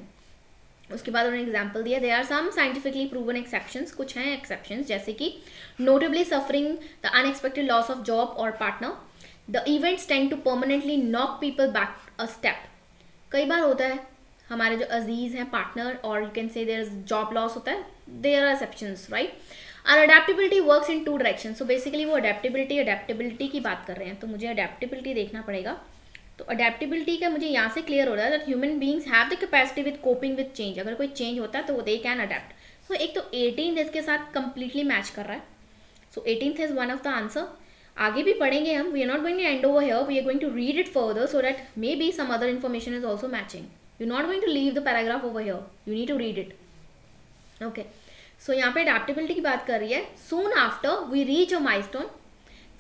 उसके बाद उन्होंने एग्जाम्पल दिया. There are some scientifically proven exceptions. कुछ हैं एक्सेप्शंस जैसे कि notably suffering the unexpected loss of job और partner. The events tend to permanently knock people back a step. कई बार होता है हमारे जो अजीज हैं पार्टनर और you can say there is job loss होता है. There are exceptions, right. और adaptability works in two direction. So basically वो अडेप्टेबिलिटी की बात कर रहे हैं. तो मुझे अडेप्टेबिलिटी देखना पड़ेगा. तो अडेप्टेबिलिटी का मुझे यहाँ से क्लियर हो रहा है that human beings have the capacity with coping with change. अगर कोई चेंज होता है तो वो दे कैन अडेप्ट. सो एक तो 18 इसके साथ कंप्लीटली मैच कर रहा है. So 18th is one of the answer. आगे भी पढ़ेंगे हम. We are not going to end over here. We are going to read it further so that may be some other information is also matching. You not going to leave the paragraph over here. You need to read it. Okay, so यहाँ पे adaptability की बात कर रही है. Soon after we reach a milestone.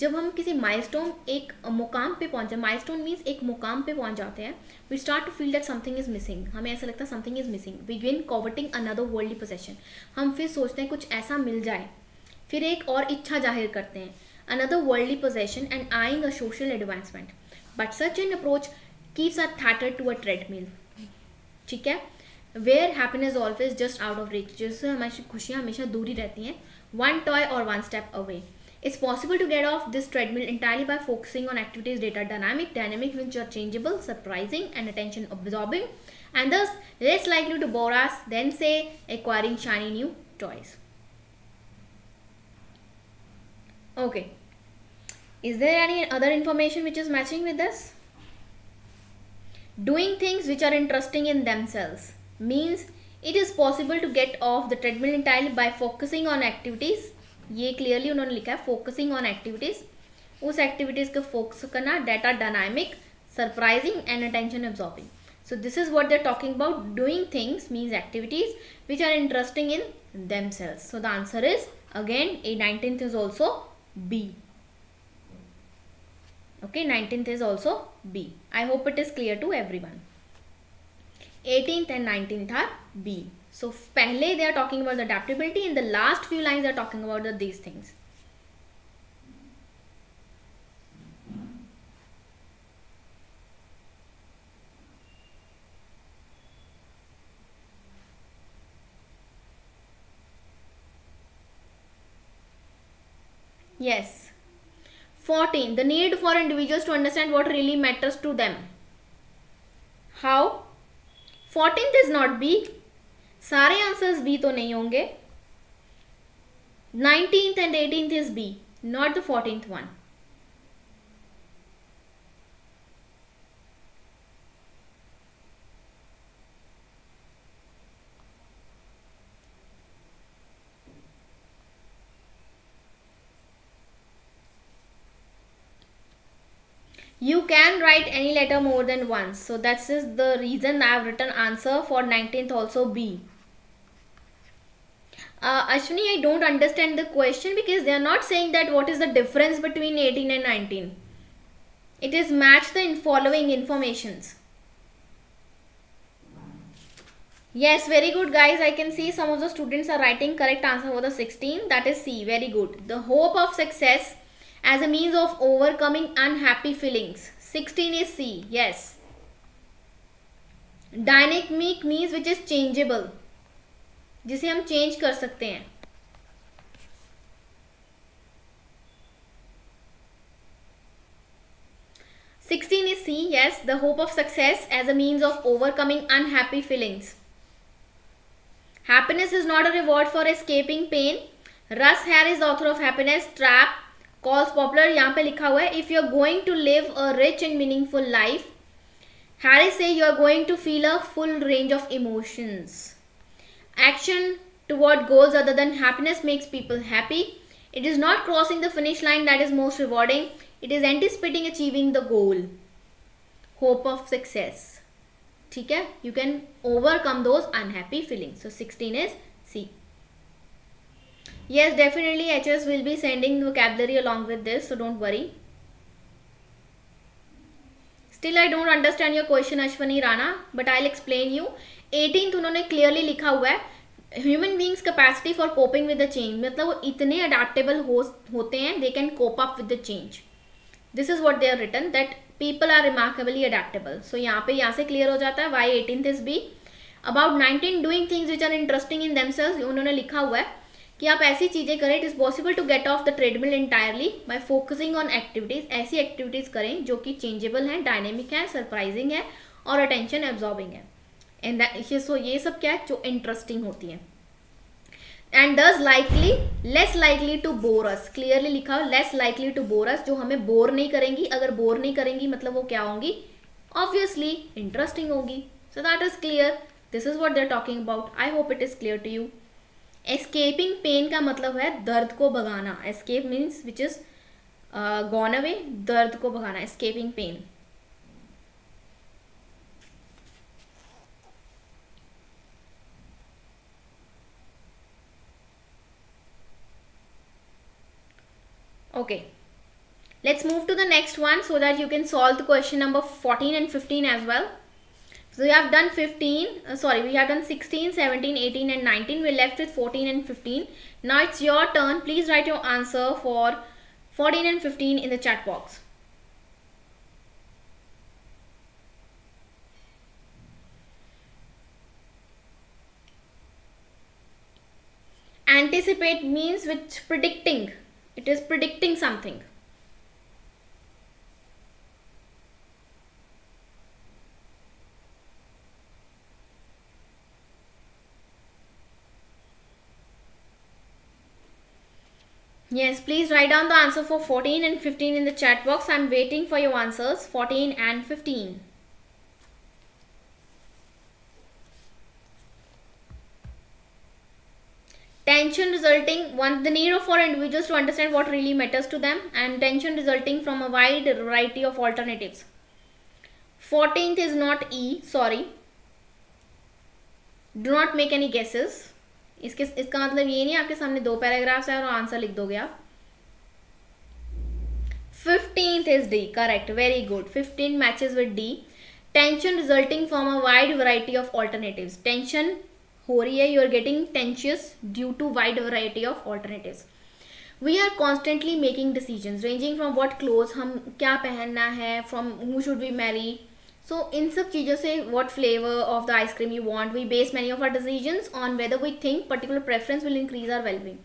जब हम किसी माइलस्टोन एक मुकाम पे पहुंचे, माइलस्टोन मीन्स एक मुकाम पे पहुंच जाते हैं, we start to feel that something is missing. हमें ऐसा लगता है something is missing. We begin coveting another worldly possession. हम फिर सोचते हैं कुछ ऐसा मिल जाए. फिर एक और इच्छा जाहिर करते हैं, another worldly possession and eyeing a social advancement. But such an approach keeps a tether to a treadmill. ठीक है, where happiness always just out of reach. जिससे हमारी खुशियाँ हमेशा दूरी रहती हैं. वन टॉय और one step away. It's possible to get off this treadmill entirely by focusing on activities that are dynamic which are changeable, surprising, and attention absorbing, and thus less likely to bore us than, say, acquiring shiny new toys. Okay. Is there any other information which is matching with this? Doing things which are interesting in themselves means it is possible to get off the treadmill entirely by focusing on activities. ये clearly उन्होंने लिखा है, focusing on activities. उस activities को focus करना, data dynamic, surprising and attention absorbing. So this is what they are talking about. Doing things means activities which are interesting in themselves. So the answer is again 19th is also B. Okay, 19th is also B. I hope it is clear to everyone. 18th and 19th are B. So पहले they are talking about the adaptability. In the last few lines they are talking about these things. Yes. 14. The need for individuals to understand what really matters to them. How? 14th is not B. सारे answers B तो नहीं होंगे. 19th and 18th is B, not the 14th one. You can write any letter more than once. So that's the reason I have written answer for 19th also B. Ashwini, I don't understand the question because they are not saying that what is the difference between 18 and 19. It is match the following informations. Yes, very good guys. I can see some of the students are writing correct answer for the 16. That is C. Very good. The hope of success as a means of overcoming unhappy feelings. 16 is C. Yes. Dynamic means which is changeable, जिसे हम change कर सकते हैं. 16 is C. Yes, the hope of success as a means of overcoming unhappy feelings. Happiness is not a reward for escaping pain. Russ Harris, the author of Happiness Trap, calls popular. यहाँ पे लिखा हुआ है if you are going to live a rich and meaningful life, Harris say you are going to feel a full range of emotions. Action toward goals other than happiness makes people happy. It is not crossing the finish line that is most rewarding. It is anticipating achieving the goal. Hope of success. ठीक है, you can overcome those unhappy feelings. So 16 is C. Yes, definitely HS will be sending vocabulary along with this, so don't worry. Still I don't understand your question Ashwani Rana, but I'll explain you. 18th उन्होंने clearly लिखा हुआ है human beings capacity for coping with the change, मतलब वो इतने adaptable होते हैं, they can cope up with the change. This is what they are written, that people are remarkably adaptable. So यहाँ से क्लियर हो जाता है why 18th is B. About 19 doing things which are interesting in themselves, उन्होंने लिखा हुआ है कि आप ऐसी चीज़ें करें. It is possible to gate of the treadmill entirely bye focusing on activities. ऐसी एक्टिविटीज़ करें जो कि चेंजेबल हैं, डायनेमिक है, सरप्राइजिंग है और अटेंशन एब्जॉर्बिंग है. एंड सो ये सब क्या है जो इंटरेस्टिंग होती हैं. And thus likely less likely to bore us, clearly लिखा हो less likely to bore us, जो हमें बोर नहीं करेंगी. अगर बोर नहीं करेंगी मतलब वो क्या होंगी, ऑब्वियसली इंटरेस्टिंग होगी. So that is clear. This is what they are talking about. I hope it is clear to you. Escaping pain का मतलब है दर्द को भगाना. Escape means which is gone away, दर्द को भगाना, escaping pain. Okay, let's move to the next one so that you can solve the question number 14 and 15 as well. So we have done we have done 16, 17, 18 and 19. We're left with 14 and 15. Now it's your turn. Please write your answer for 14 and 15 in the chat box. Anticipate means which predicting. It is predicting something. Yes, please write down the answer for 14 and 15 in the chat box. I am waiting for your answers, 14 and 15. Tension resulting, the need for individuals to understand what really matters to them, and tension resulting from a wide variety of alternatives. 14th is not E, sorry. Do not make any guesses. इसका मतलब ये नहीं आपके सामने दो paragraphs है और answer लिख दोगे आप. 15th is D, correct, very good. 15 matches with D. Tension resulting from a wide variety of alternatives. Tension हो रही है, you are getting tensious due to wide variety of alternatives. We are constantly making decisions ranging from what clothes हम क्या पहनना है, from who should we marry. So इन सब चीज़ों से what flavor of the ice cream you want. We base many of our decisions on whether we think particular preference will increase our well-being.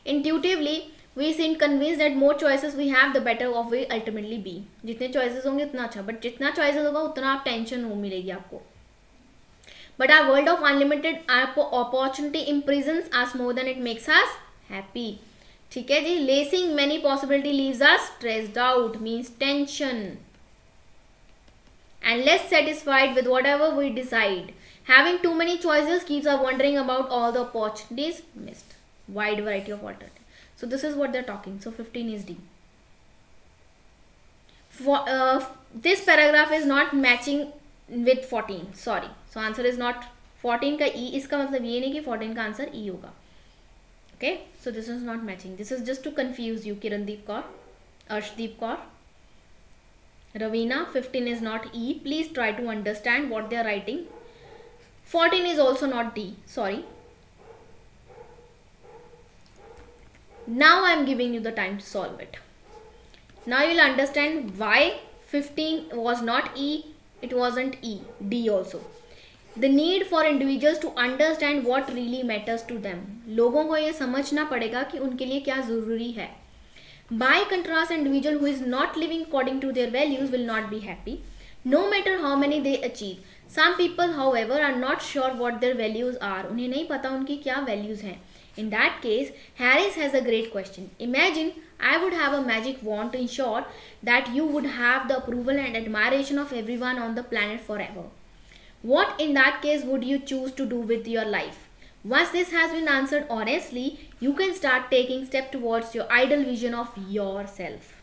Intuitively we seem convinced that more choices we have, the better off we ultimately be. जितने choices होंगे उतना अच्छा, but जितना choices होगा उतना आप tension हो मिलेगी आपको. But our world of unlimited opportunity imprisons us more than it makes us happy. ठीक है जी. Lacing many possibility leaves us stressed out, means tension. And less satisfied with whatever we decide. Having too many choices keeps us wondering about all the opportunities missed. Wide variety of alternatives. So this is what they're talking. So 15 is D. This paragraph is not matching with 14. Sorry. So answer is not 14 का E. इसका मतलब ये नहीं कि 14 का answer E होगा. Okay. So this is not matching. This is just to confuse you. Kirandeep Kaur, Arshdeep Kaur, Ravina. 15 is not E. Please try to understand what they are writing. 14 is also not D, sorry. Now I am giving you the time to solve it. Now you'll understand why 15 was not E, it wasn't E, D also. The need for individuals to understand what really matters to them. लोगों को ये समझना पड़ेगा कि उनके लिए क्या ज़रूरी है. By contrast, individual who is not living according to their values will not be happy, no matter how many they achieve. Some people, however, are not sure what their values are. उन्हें नहीं पता उनकी क्या values हैं. In that case, Harris has a great question. Imagine I would have a magic wand to ensure that you would have the approval and admiration of everyone on the planet forever. What in that case would you choose to do with your life? Once this has been answered honestly, you can start taking steps towards your ideal vision of yourself.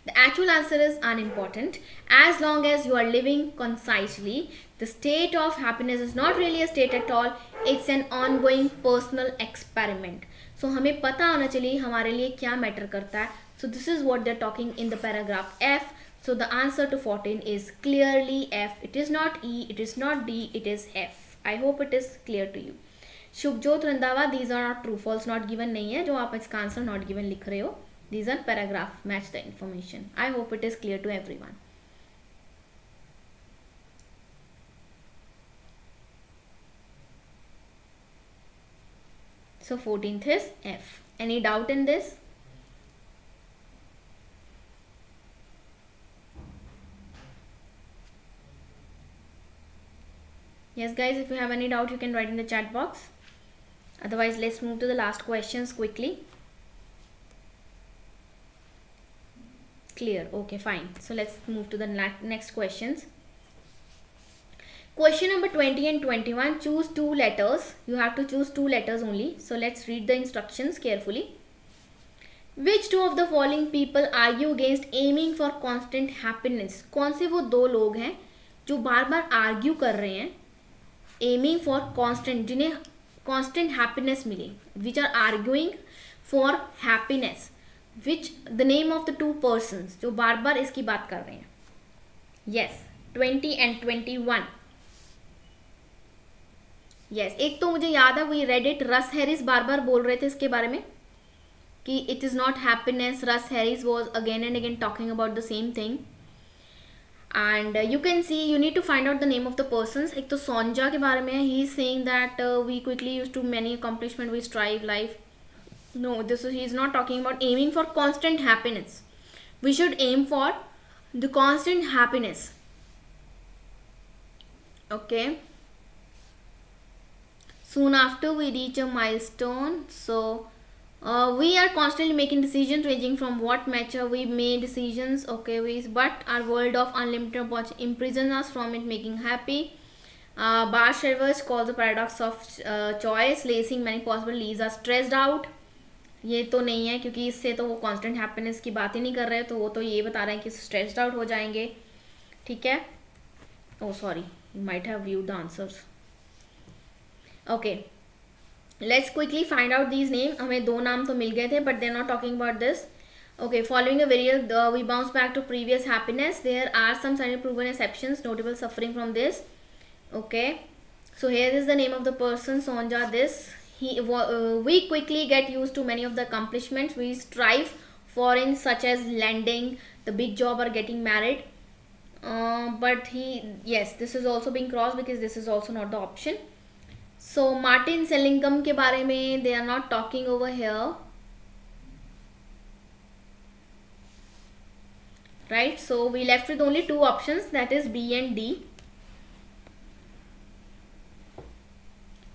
The actual answer is unimportant. As long as you are living concisely, the state of happiness is not really a state at all. It's an ongoing personal experiment. So हमें पता होना चाहिए हमारे लिए क्या matter करता है. So this is what they're talking in the paragraph F. So the answer to 14 is clearly F. It is not E, it is not D, it is F. I hope it is clear to you. शुभजोत Randhawa, these are not true, false, not given नहीं है जो आप इसका answer not given लिख रहे हो. These are paragraph, match the information. I hope it is clear to everyone. So 14th is F. Any doubt in this? Yes guys, if you have any doubt you can write in the chat box. Otherwise let's move to the last questions quickly. Clear? Okay, fine. So let's move to the next questions. Question number 20 and 21. Choose two letters. You have to choose two letters only. So let's read the instructions carefully. Which two of the following people argue against aiming for constant happiness? कौन से वो दो लोग हैं जो बार बार argue कर रहे हैं aiming for constant, जिन्हें constant happiness मिले, which are arguing for happiness, which the name of the two persons जो बार बार इसकी बात कर रहे हैं. Yes, 20 and 21. Yes, एक तो मुझे याद है, we read it, रस हैरिस बार बार बोल रहे थे इसके बारे में कि it is not happiness. रस Harris was again and again talking about the same thing. And you can see, you need to find out the name of the persons. एक तो सोंजा के बारे में है, he is saying that we quickly used to many accomplishment, we strive life. No, this is, he is not talking about aiming for constant happiness. We should aim for the constant happiness. Okay. Soon after we reach a milestone, so we are constantly making decisions ranging from what matter we made decisions. Okay, but our world of unlimited opportunity imprisons us from it making happy. Bar Shervers calls the paradox of choice, lacing many possible leads are stressed out. ये तो नहीं है क्योंकि इससे तो वो constant happiness की बात ही नहीं कर रहे, तो वो तो ये बता रहे हैं कि स्ट्रेस्ड आउट हो जाएंगे. ठीक है. Oh sorry, you might have viewed the answers. Okay, let's quickly find out these name. हमें दो नाम तो मिल गए थे but they are not talking about this. Okay, following a variable, we bounce back to previous happiness. There are some scientifically proven exceptions, notable suffering from this. Okay, so here is the name of the person, Sonja. This we quickly get used to many of the accomplishments we strive for, in such as landing the big job or getting married. But yes, this is also being crossed because this is also not the option. So Martin Sellingham के बारे में they are not talking over here. Right, so we left with only two options, that is B and D.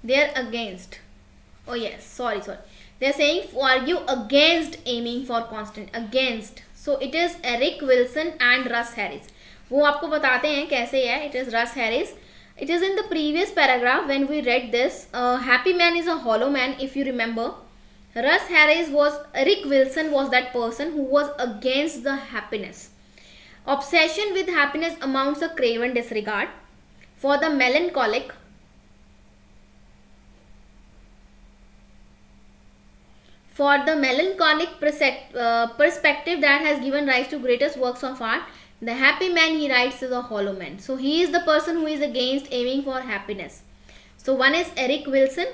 They are against. Oh yes, sorry. They are saying argue against aiming for constant. Against. So it is Eric Wilson and Russ Harris. वो आपको बताते हैं कैसे है. It is Russ Harris. It is in the previous paragraph when we read this. Happy man is a hollow man, if you remember. Russ Harris was, Eric Wilson was that person who was against the happiness. Obsession with happiness amounts a craven disregard for the melancholic. Perspective that has given rise to greatest works of art, The happy man, he writes, is a hollow man. So he is the person who is against aiming for happiness. So one is Eric Wilson.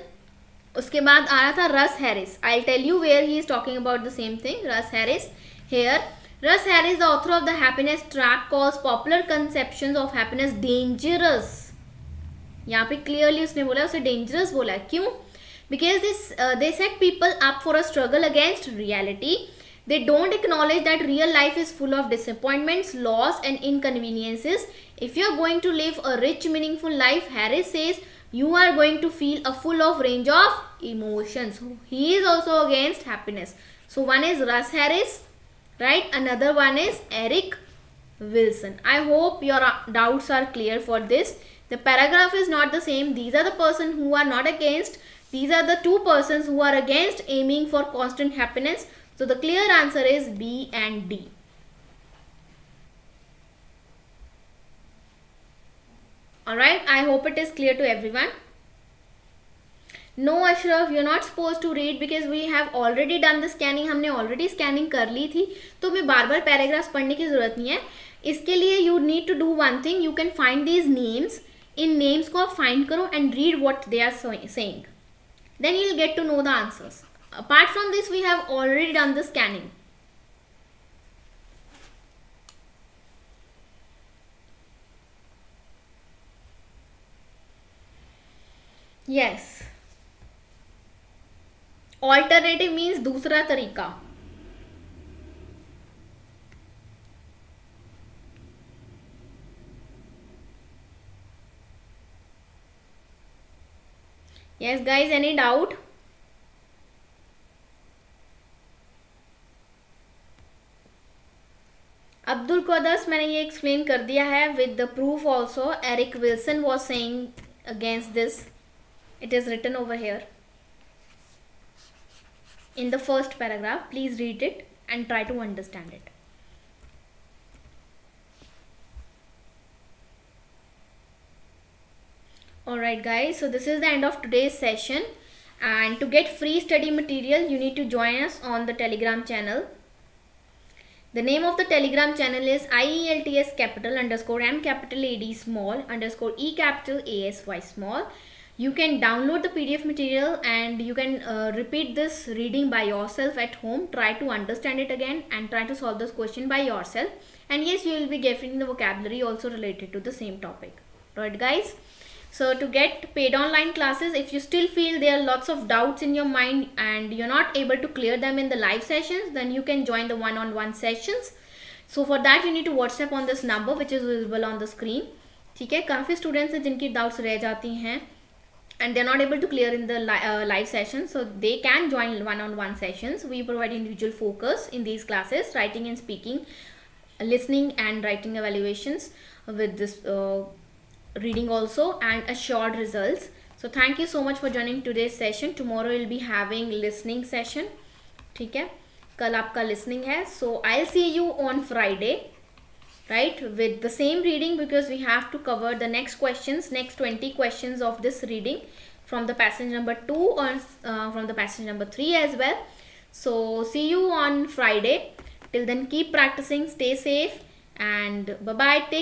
उसके बाद आ रहा था रस Harris. I'll tell you where he is talking about the same thing. Russ Harris. Here, Russ Harris, the author of the Happiness Trap, calls popular conceptions of happiness dangerous. यहाँ पे clearly उसने बोला, उसे dangerous बोला है. क्यों? Because they set people up for a struggle against reality. They don't acknowledge that real life is full of disappointments, loss and inconveniences. If you are going to live a rich, meaningful life, Harris says, you are going to feel a full of range of emotions. He is also against happiness. So one is Russ Harris, right? Another one is Eric Wilson. I hope your doubts are clear for this. The paragraph is not the same. These are the persons who are not against. These are the two persons who are against aiming for constant happiness. So the clear answer is B and D. Alright, I hope it is clear to everyone. No Ashraf, you're not supposed to read because we have already done the scanning. हमने already scanning कर ली थी, तो हमें बार बार paragraphs पढ़ने की ज़रूरत नहीं है. इसके लिए you need to do one thing. You can find these names. In names को आप find करो and read what they are saying. Then you'll get to know the answers. Apart from this, we have already done the scanning. Yes. Alternative means दूसरा तरीका. Yes guys, any doubt? Abdul कदस मैंने ये explain कर दिया है with the proof also. Eric Wilson was saying against this. It is written over here in the first paragraph. Please read it and try to understand it. Alright guys, so this is the end of today's session, and to get free study material you need to join us on the Telegram channel. The name of the Telegram channel is IELTS capital underscore M capital AD small underscore E capital ASY small. You can download the PDF material and you can repeat this reading by yourself at home. Try to understand it again and try to solve this question by yourself. And yes, you will be getting the vocabulary also related to the same topic. Right guys? So to get paid online classes, if you still feel there are lots of doubts in your mind and you're not able to clear them in the live sessions, then you can join the one-on-one sessions. So for that you need to WhatsApp on this number which is visible on the screen. ठीक है, काफ़ी students हैं जिनकी doubts रह जाती हैं and they're not able to clear in the live session, so they can join one-on-one sessions. We provide individual focus in these classes, writing and speaking, listening and writing evaluations with this reading also, and assured results. So thank you so much for joining today's session. Tomorrow we'll be having listening session. ठीक है, कल आपका listening है. So I'll see you on Friday, right, with the same reading, because we have to cover the next questions, next 20 questions of this reading from the passage number 2 or from the passage number 3 as well. So see you on Friday. Till then, keep practicing, stay safe, and bye bye. Take